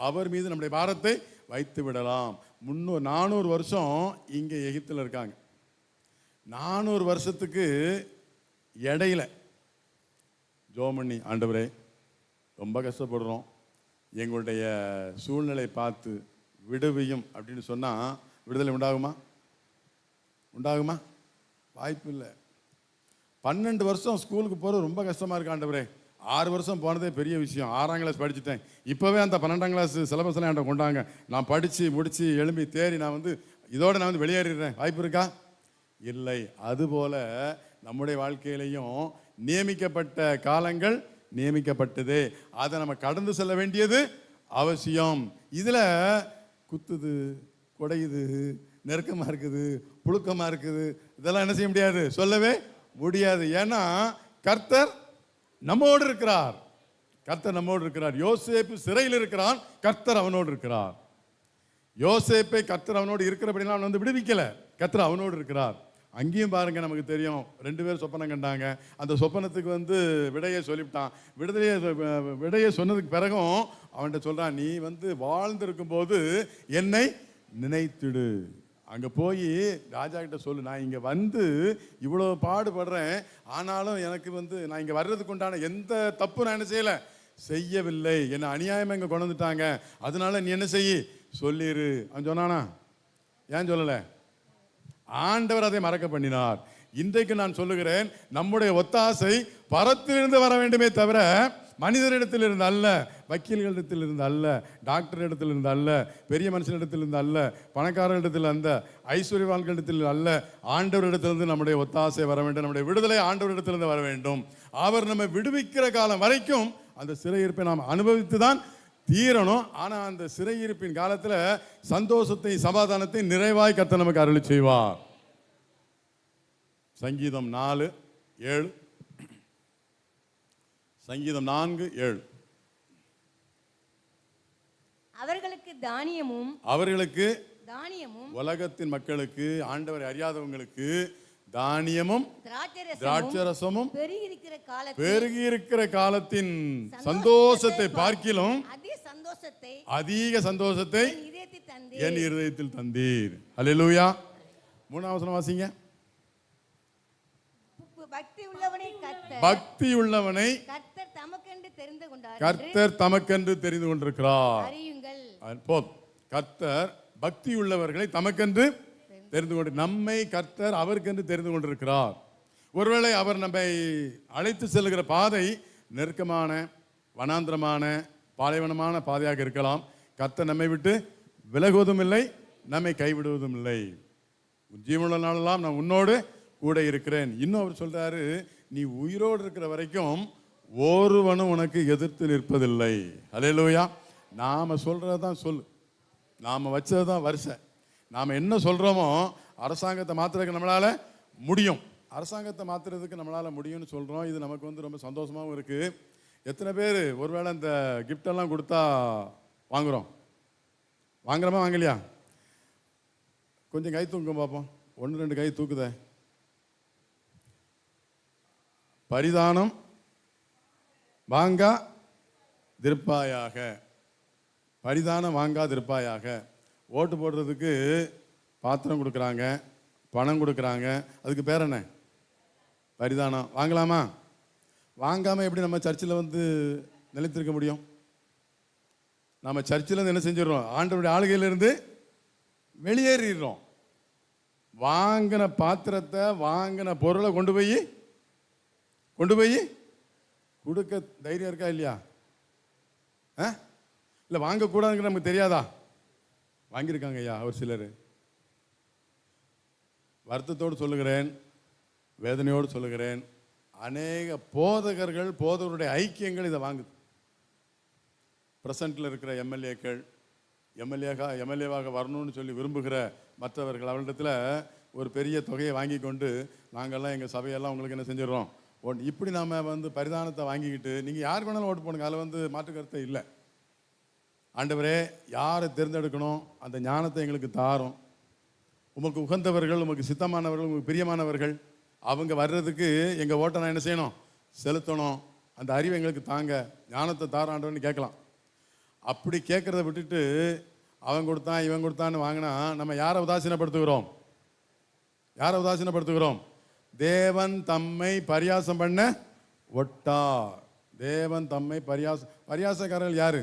அவர் மீது நம்முடைய பாரத்தை வைத்து விடலாம். 400 வருஷம் இங்கே எகிப்தில் இருக்காங்க. 400 வருஷத்துக்கு இடையில ஜோமண்ணி, ஆண்டவரே ரொம்ப கஷ்டப்படுறோம், எங்களுடைய சூழ்நிலை பார்த்து விடுவியும் அப்படின்னு சொன்னால் விடுதலை உண்டாகுமா? உண்டாகுமா? வாய்ப்பு இல்லை. 12 வருஷம் ஸ்கூலுக்கு போகிறது ரொம்ப கஷ்டமாக இருக்கு ஆண்டவரே. 6 வருஷம் போனதே பெரிய விஷயம். 6ஆம் கிளாஸ் படிச்சுட்டேன், இப்போவே அந்த 12ஆம் கிளாஸ் சிலபஸ்லாம் என்கிட்ட கொண்டாங்க. நான் படித்து முடித்து எழும்பி தேறி நான் இதோடு நான் வெளியேறிடுறேன். வாய்ப்பு இருக்கா? இல்லை. அதுபோல நம்முடைய வாழ்க்கையிலையும் நியமிக்கப்பட்ட காலங்கள் நியமிக்கப்பட்டது, அதை நம்ம கடந்து செல்ல வேண்டியது அவசியம். இதில் குத்துது, குடையுது, நெருக்கமாக இருக்குது, புழுக்கமாக இருக்குது, இதெல்லாம் என்ன செய்ய முடியாது, சொல்லவே முடியாது. ஏன்னா கர்த்தர் நம்மோடு இருக்கிறார். கர்த்தர் நம்மோடு இருக்கிறார். யோசேப்பு சிறையில் இருக்கிறான், கர்த்தர் அவனோடு இருக்கிறார். யோசேப்பை கர்த்தர் அவனோடு இருக்கிறபடினா அவன் விடுவிக்கல, கர்த்தர் அவனோடு இருக்கிறார். அங்கேயும் பாருங்க, நமக்கு தெரியும் 2 பேர் சொப்பனம் கண்டாங்க. அந்த சொப்பனத்துக்கு விடையை சொல்லிவிட்டான். விடையை சொன்னதுக்கு பிறகும் அவன்கிட்ட சொல்றான், நீ வாழ்ந்திருக்கும் போது என்னை நினைத்துடு. அங்க போய் ராஜா கிட்ட சொல்லு, நான் இங்க இவ்வளோ பாடுபடுறேன், ஆனாலும் எனக்கு நான் இங்க வர்றதுக்கு உண்டான எந்த தப்பு நான் என்ன செய்யவில்லை, என்னை அநியாயமா இங்க கொண்டு வந்துட்டாங்க, அதனால நீ என்ன செய்ய சொல்லிரு. அவன் சொன்னானா? ஏன் சொல்லல? ஆண்டவர் அதை மறக்க பண்ணினார். இன்றைக்கு நான் சொல்லுகிறேன், நம்முடைய ஒத்தாசை பரத்திலிருந்து வர வேண்டுமே தவிர மனிதரிடத்தில் இருந்து அல்ல. வக்கீல்களிடத்தில் இருந்து அல்ல, டாக்டர் இடத்தில் இருந்து அல்ல, பெரிய மனுஷனிடத்தில் இருந்து அல்ல, பணக்காரர்களிடத்தில் அந்த ஐஸ்வர்யவான்களிடத்தில் அல்ல, ஆண்டவரிடத்திலிருந்து நம்முடைய ஒத்தாசை வர வேண்டும். நம்முடைய விடுதலை ஆண்டவரிடத்திலிருந்து வர வேண்டும். அவர் நம்ம விடுவிக்கிற காலம் வரைக்கும் அந்த சிறையிருப்பை நாம் அனுபவித்து தான் தீரணும். ஆனால் அந்த சிறையிருப்பின் காலத்தில் சந்தோஷத்தை சமாதானத்தை நிறைவாய் கர்த்தர் நமக்கு அருளி செய்வார். சங்கீதம் 4:7. சங்கீதம் 4:7. அவர்களுக்கு தானியமும் உலகத்தின் மக்களுக்கு, ஆண்டவரை அறியாதவங்களுக்கு தானியமும் திராட்சரசமும் பெருகி இருக்கிற காலத்தின் சந்தோஷத்தை பார்க்கிலும் அதிக சந்தோஷத்தை என் இருதயத்தில் தந்தீர். அல்லேலூயா. 3ஆம் வசனம் வாசிங்க. பக்தி உள்ளவனை கர்த்தர் தமக்கென்று தெரிந்து கொண்டிருக்கிறார். கர்த்தர் பக்தி உள்ளவர்களை தமக்கென்று தெரிந்து கொண்டு, நம்மை கர்த்தர் அவருக்கென்று தெரிந்து கொண்டிருக்கிறார். ஒருவேளை அவர் நம்மை அழைத்து செல்கிற பாதை நெருக்கமான, வனாந்திரமான, பாலைவனமான பாதையாக இருக்கலாம். கர்த்தர் நம்மை விட்டு விலகுவதும் இல்லை, நம்மை கைவிடுவதும் இல்லை. ஜீவனுள்ள நாளெல்லாம் நான் உன்னோடு கூட இருக்கிறேன். இன்னும் அவர் சொல்றாரு, நீ உயிரோடு இருக்கிற வரைக்கும் ஒருவனும் உனக்கு எதிர்த்து நிற்பதில்லை. அல்லேலூயா. நாம சொல்றதான் சொல்லு, நாம வச்சதுதான் வரிசை. நாம் என்ன சொல்கிறோமோ அரசாங்கத்தை மாற்றுறதுக்கு நம்மளால் முடியும், அரசாங்கத்தை மாற்றுறதுக்கு நம்மளால் முடியும்னு சொல்கிறோம். இது நமக்கு வந்து ரொம்ப சந்தோஷமாகவும் இருக்குது. எத்தனை பேர் ஒருவேளை இந்த கிஃப்டெல்லாம் கொடுத்தா வாங்குறோமா வாங்கலையா? கொஞ்சம் கை தூங்க பார்ப்போம். 1-2 கை தூக்குத. பரிதானம் வாங்கா திருப்பாயாக, பரிதானம் வாங்கா திருப்பாயாக. ஓட்டு போடுறதுக்கு பாத்திரம் கொடுக்குறாங்க, பணம் கொடுக்குறாங்க. அதுக்கு பேர் என்ன? பரிதானம். வாங்கலாமா? வாங்காமல் எப்படி நம்ம சர்ச்சில் வந்து நிலைத்திருக்க முடியும்? நம்ம சர்ச்சில் என்ன செஞ்சிடறோம்? ஆண்டவருடைய ஆளுகையிலிருந்து வெளியேறிடுறோம். வாங்கின பாத்திரத்தை, வாங்கின பொருளை கொண்டு போய் கொடுக்க தைரியம் இருக்கா இல்லையா? இல்லை வாங்கக்கூடாதுன்னு நமக்கு தெரியாதா? வாங்கியிருக்காங்க ஐயா ஒரு சிலர். வருத்தத்தோடு சொல்லுகிறேன், வேதனையோடு சொல்லுகிறேன், அநேக போதகர்கள், போதகருடைய ஐக்கியங்கள் இதை வாங்குது. பிரசன்ட்டில் இருக்கிற எம்எல்ஏக்கள், எம்எல்ஏவாக வரணும்னு சொல்லி விரும்புகிற மற்றவர்கள், அவர்களிடத்தில் ஒரு பெரிய தொகையை வாங்கி கொண்டு, நாங்கள்லாம் எங்கள் சபையெல்லாம் உங்களுக்கு என்ன செஞ்சிடறோம், இப்படி நாம் வந்து பரிதானத்தை வாங்கிக்கிட்டு, நீங்கள் யாருக்கு வேணாலும் ஓட்டு போடுங்க, அதில் வந்து மாற்று கருத்தை இல்லை. ஆண்டவரே, யாரை தேர்ந்தெடுக்கணும் அந்த ஞானத்தை எங்களுக்கு தாரும். உமக்கு உகந்தவர்கள், உமக்கு சித்தமானவர்கள், உங்களுக்கு பிரியமானவர்கள், அவங்க வர்றதுக்கு எங்கள் ஓட்டை நான் என்ன செய்யணும்? செலுத்தணும். அந்த அறிவை எங்களுக்கு தாங்க, ஞானத்தை தாராண்டவன்னு கேட்கலாம். அப்படி கேட்குறத விட்டுட்டு அவன் கொடுத்தான் இவன் கொடுத்தான்னு வாங்கினா நம்ம யாரை உதாசீனப்படுத்துகிறோம்? தேவன் தம்மை பரியாசம் பண்ண ஒட்டார். தேவன் தம்மை பரியாசக்காரர்கள் யாரு?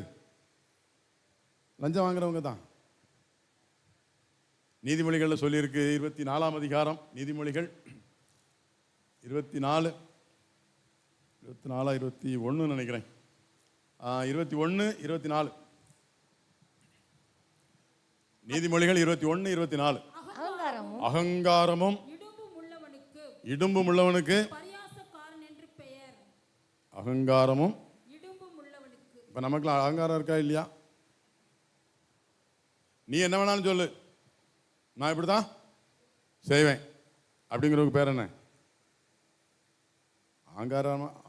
லஞ்சம் வாங்குறவங்க தான். நீதிமொழிகளில் சொல்லியிருக்கு, 24ஆம் அதிகாரம் நீதிமொழிகள் 21 நினைக்கிறேன், 21-24 நீதிமொழிகள் 21-24. அகங்காரமும் இடும்பும் உள்ளவனுக்கு அகங்காரமும். இப்போ நமக்குலாம் அகங்காரம் இருக்கா இல்லையா? நீ என்ன வேணாலும் சொல்லு, நான் இப்படி தான் செய்வேன் அப்படிங்கிறவங்க பேர் என்ன?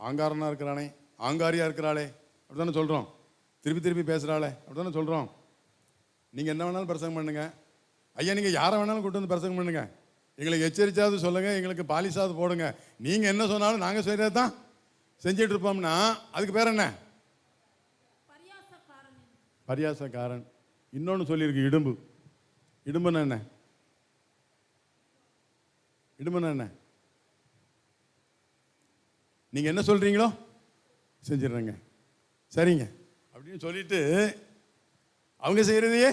ஆங்காரனா இருக்கிறானே, ஆங்காரியா இருக்கிறாளே, அப்படி தானே சொல்கிறோம். திருப்பி பேசுகிறாளே, அப்படி தானே சொல்கிறோம். நீங்கள் என்ன வேணாலும் பிரசங்கம் பண்ணுங்க ஐயா, நீங்கள் யாரை வேணாலும் கூட்டு வந்து பிரசங்கம் பண்ணுங்க, எங்களுக்கு எச்சரிச்சாவது சொல்லுங்கள், எங்களுக்கு பாலிசாவது போடுங்க. நீங்கள் என்ன சொன்னாலும் நாங்கள் செய்கிறத தான் செஞ்சிட்டு இருப்போம்னா அதுக்கு பேர் என்ன? பரியாசக்காரன். இன்னொன்று சொல்லியிருக்கு, இடும்பு. இடும்புன்னா என்ன? நீங்கள் என்ன சொல்கிறீங்களோ செஞ்சிடுறேங்க, சரிங்க அப்படின்னு சொல்லிட்டு அவங்க செய்கிறதையே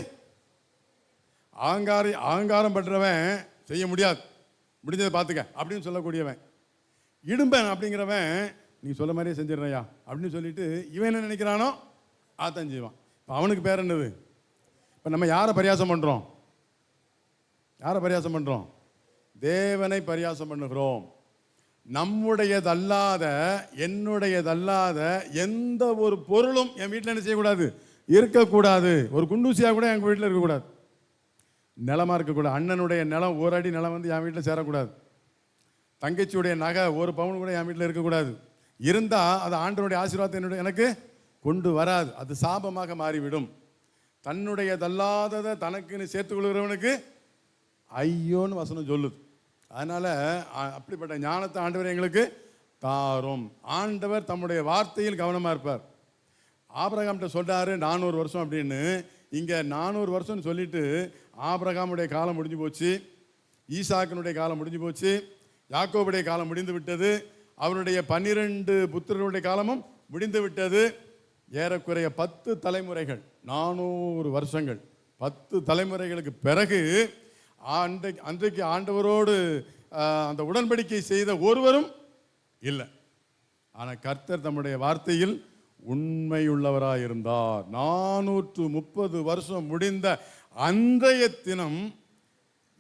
ஆங்காரம் பண்ணுறவன் செய்ய முடியாது, முடிஞ்சதை பார்த்துக்க அப்படின்னு சொல்லக்கூடியவன். இடும்பன் அப்படிங்கிறவன் நீ சொல்ல மாதிரியே செஞ்சிடறையா அப்படின்னு சொல்லிட்டு இவன் என்ன நினைக்கிறானோ அதான் செய்வான். இப்போ அவனுக்கு பேர் என்னது? இப்போ நம்ம யாரை பரியாசம் பண்ணுறோம்? யாரை பரியாசம் பண்ணுறோம்? தேவனை பரியாசம் பண்ணுகிறோம். நம்முடையதல்லாத, என்னுடையதல்லாத எந்த ஒரு பொருளும் என் வீட்டில் என்ன செய்யக்கூடாது? இருக்கக்கூடாது. ஒரு குண்டூசியாக கூட எங்கள் வீட்டில் இருக்கக்கூடாது. நிலமாக இருக்கக்கூடாது. அண்ணனுடைய நிலம், ஒரு அடி நிலம் வந்து என் வீட்டில் சேரக்கூடாது. தங்கச்சியுடைய நகை, ஒரு பவுன் கூட என் வீட்டில் இருக்கக்கூடாது. இருந்தால் அது ஆண்டவனுடைய ஆசீர்வாதத்தை எனக்கு கொண்டு வராது. அது சாபமாக மாறிவிடும். தன்னுடையதல்லாததை தனக்குன்னு சேர்த்துக்கொள்கிறவனுக்கு ஐயோன்னு வசனம் சொல்லுது. அதனால் அப்படிப்பட்ட ஞானத்தை ஆண்டவர் எங்களுக்கு தாரும். ஆண்டவர் தம்முடைய வார்த்தையில் கவனமாக இருப்பார். ஆபிரகாம்கிட்ட சொல்றாரு 400 வருஷம் அப்படின்னு. இங்கே 400 வருஷம்னு சொல்லிட்டு ஆபிரகாமுடைய காலம் முடிஞ்சு போச்சு, ஈசாக்கினுடைய காலம் முடிஞ்சு போச்சு, யாக்கோபுடைய காலம் முடிந்து விட்டது, அவருடைய 12 புத்திரருடைய காலமும் முடிந்து விட்டது. ஏறக்குறைய 10 தலைமுறைகள், 400 வருஷங்கள், 10 தலைமுறைகளுக்கு பிறகு அன்றைக்கு ஆண்டவரோடு அந்த உடன்படிக்கை செய்த ஒருவரும் இல்லை. ஆனால் கர்த்தர் தம்முடைய வார்த்தையில் உண்மையுள்ளவராக இருந்தார். 430 வருஷம் முடிந்த அன்றைய தினம்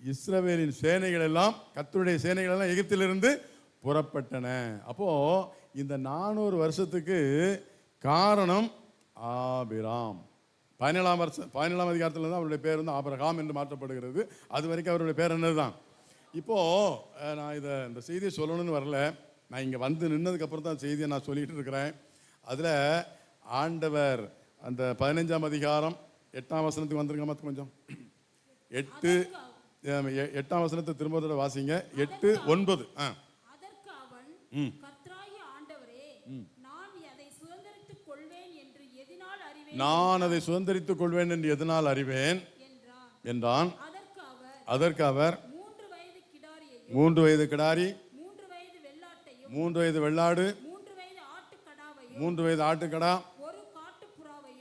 இஸ்ரவேலின் சேனைகள் எல்லாம், கர்த்தருடைய சேனைகள் எல்லாம் எகிப்திலிருந்து புறப்பட்டன. அப்போ இந்த 400 வருஷத்துக்கு காரணம் ஆபிராம். 17ஆம் அதிகாரத்தில் தான் அவருடைய பேர் வந்து ஆபிரகாம் என்று மாற்றப்படுகிறது. அது வரைக்கும் அவருடைய பேர் என்னதுதான். இப்போ நான் இந்த செய்தியை சொல்லணும்னு வரல. நான் இங்கே வந்து நின்னதுக்கு அப்புறம் தான் செய்தியை நான் சொல்லிட்டு இருக்கிறேன். அதில் ஆண்டவர் அந்த 15ஆம் அதிகாரம் 8ஆம் வசனத்துக்கு வந்துருங்க. மற்ற கொஞ்சம் 8ஆம் வசனத்தை திரும்ப தடவை வாசிங்க. 8, 9. அதற்கு அவன், கர்த்தராகிய ஆண்டவரே, நான் அதை சுதந்தரித்துக் கொள்வேன் என்று எதனால் அறிவேன்? நான் அதை சுதந்தரித்துக் கொள்வேன் என்று எதனால் அறிவேன் என்றான். அதற்கு அவர் 3 வயது கிடாரியையும் 3 வயது கிடாரி, 3 வயது வெள்ளாட்டையும் 3 வயது வெள்ளாடு, 3 வயது ஆட்டுக்கடாவையும் 3 வயது ஆட்டுக்கடா,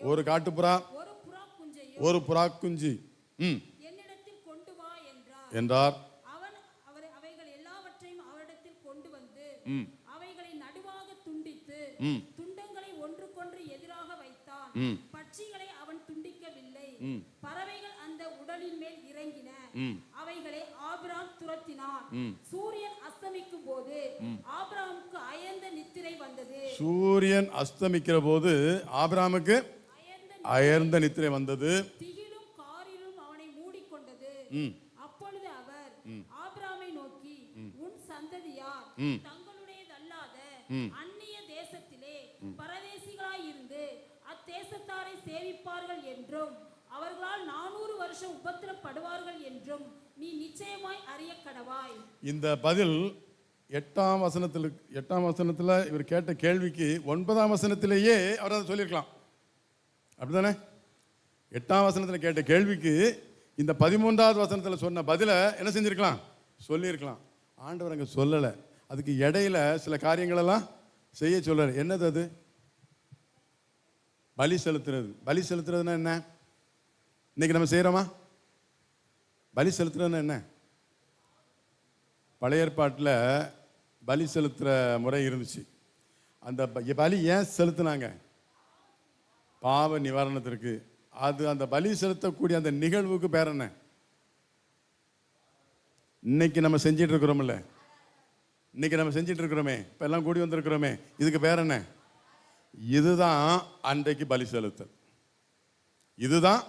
ஒரு காட்டுப்புறா, ஒரு புறா குஞ்சு என்னிடத்தில் கொண்டு வா என்றார். அவன் அவைகள் எல்லாவற்றையும் அவரிடத்தில் கொண்டு வந்து அவைகளை நடுவாக துண்டித்து துண்டங்களை ஒன்றுக்கொன்று எதிராக வைத்தான். பட்சிகளை அவன் துண்டிக்கவில்லை. பறவைகள் அந்த உடலின் மேல் இறங்கின. அவைகளை ஆபிராம் துரத்தினான். சூரியன் அஸ்தமிக்கும் போது ஆபிராமுக்கு அயர்ந்த நித்திரை வந்தது. சூரியன் அஸ்தமிக்கிற போது ஆபிராமுக்கு அயர்ந்த நித்திரை வந்தது. திகிலும் காரிலும் அவனை மூடிக்கொண்டது. அப்பொழுது அவர் ஆபிராமை நோக்கி, உன் சந்ததியார் தங்களுடையதல்லாத அந்நிய தேசத்திலே பரதேசிகளாயிருந்து அத்தேசத்தாரை சேவிப்பார்கள் என்றும் அவர்களால் 400 வருஷம் உபத்திரப்படுவார்கள் என்றும் நீ நிச்சயமாய் அறிய கடவாய். இந்த பதில் 8ஆம் வசனத்தில் இவர் கேட்ட கேள்விக்கு 9ஆம் வசனத்திலேயே அவர் அதை சொல்லியிருக்கலாம். அப்படிதானே? 8ஆம் வசனத்தில் கேட்ட கேள்விக்கு இந்த 13ஆவது வசனத்தில் சொன்ன பதில என்ன செஞ்சிருக்கலாம்? சொல்லியிருக்கலாம். ஆண்டவர் அங்கே சொல்லலை. அதுக்கு இடையில சில காரியங்களெல்லாம் செய்ய சொல்றாரு. என்னது அது? பலி செலுத்துறது. பலி செலுத்துறதுன்னா என்ன? இன்னைக்கு நம்ம செய்யறோமா? பலி செலுத்துறதுன்னா என்ன? பழைய ஏற்பாட்டில் பலி செலுத்துற முறை இருந்துச்சு. அந்த பலி ஏன் செலுத்தினாங்க? பாவ நிவாரணத்திற்கு. அது அந்த பலி செலுத்தக்கூடிய அந்த நிகழ்வுக்கு பேர் என்ன? இன்னைக்கு நம்ம செஞ்சிட்டு இருக்கிறோம்ல, இன்னைக்கு நம்ம செஞ்சிட்டு இருக்கிறோமே, இப்போ எல்லாம் கூடி வந்திருக்கிறோமே, இதுக்கு பேர் என்ன? இதுதான் அன்றைக்கு பலி செலுத்தல். இதுதான்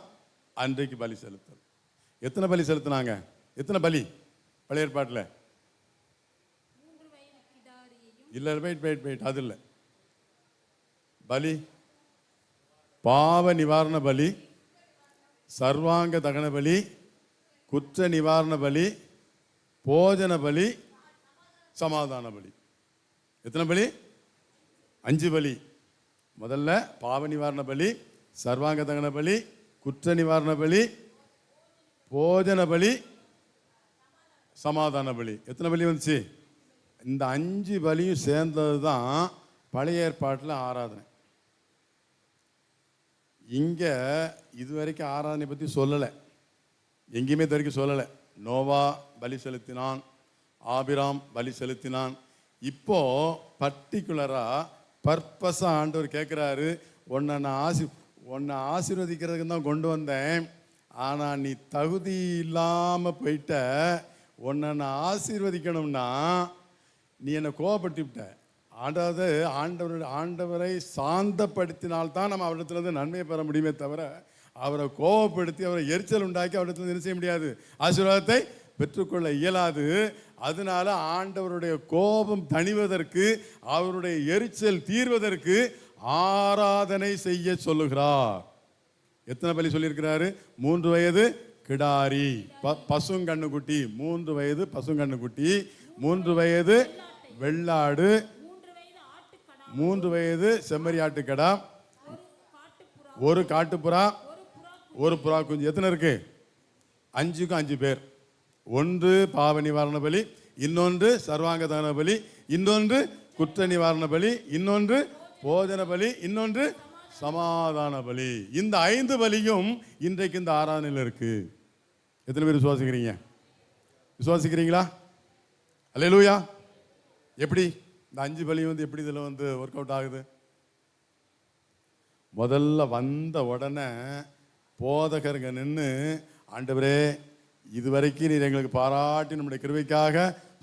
அன்றைக்கு பலி செலுத்தல். எத்தனை பலி செலுத்தினாங்க? எத்தனை பலி பழைய ஏற்பாட்டில்? இல்லை, வெயிட், அது இல்லை. பலி பாவ நிவாரண பலி, சர்வாங்க தகன பலி, குற்ற நிவாரண பலி, போஜன பலி, சமாதான பலி. எத்தனை பலி? 5 பலி. முதல்ல பாவ நிவாரண பலி, சர்வாங்க தகன பலி, குற்ற நிவாரண பலி, போஜன பலி, சமாதான பலி. எத்தனை பலி வந்துச்சு? இந்த 5 பலியும் சேர்ந்தது தான் பழைய ஏற்பாட்டில் ஆராதனை. இங்கே இதுவரைக்கும் ஆராதனை பற்றி சொல்லலை, எங்கேயுமே இது வரைக்கும் சொல்லலை. நோவா பலி செலுத்தினான், ஆபிராம் பலி செலுத்தினான். இப்போ பர்டிகுலராக பர்பஸாக ஆண்டவர் கேட்குறாரு, உன்னை நான் உன்னை ஆசீர்வதிக்கிறதுக்கு தான் கொண்டு வந்தேன், ஆனால் நீ தகுதி இல்லாமல் போயிட்ட. உன்னை நான் ஆசீர்வதிக்கணும்னா நீ என்னை கோபப்படுத்தி விட்ட. அதாவது ஆண்டவரை சாந்தப்படுத்தினால்தான் நம்ம அவரிடத்துலேருந்து நன்மையை பெற முடியுமே தவிர, அவரை கோபப்படுத்தி அவரை எரிச்சல் உண்டாக்கி அவரிடத்துல என்ன செய்ய முடியாது, ஆசீர்வாதத்தை பெற்றுக்கொள்ள இயலாது. அதனால ஆண்டவருடைய கோபம் தணிவதற்கு, அவருடைய எரிச்சல் தீர்வதற்கு ஆராதனை செய்ய சொல்லுகிறார். எத்தனை பலி சொல்லியிருக்கிறாரு? 3 வயது கிடாரி, பசுங்கண்ணுக்குட்டி, 3 வயது பசுங்கண்ணுக்குட்டி, 3 வயது வெள்ளாடு, 3 வயது செம்மறி ஆட்டுக்கடா, 1 காட்டுப்புறா, 1 புறா குஞ்சு. எத்தனை இருக்கு? 5க்கும் 5 பேர். ஒன்று பாவ நிவாரண பலி, இன்னொன்று சர்வாங்க தகன பலி, இன்னொன்று குற்ற நிவாரண பலி, இன்னொன்று போஜன பலி, இன்னொன்று சமாதான பலி. இந்த 5 பலியும் இன்றைக்கு இந்த ஆராதனையில் இருக்கு. எத்தனை பேர் விசுவாசிக்கிறீங்க? விசுவாசிக்கிறீங்களா? அல்லேலூயா. எப்படி இந்த 5 பலி எப்படி இதில் ஒர்க் அவுட் ஆகுது? முதல்ல வந்த உடனே போதகருங்க நின்று, ஆண்டவரே இதுவரைக்கும் நீர் எங்களுக்கு பாராட்டி நம்முடைய கிருபைக்காக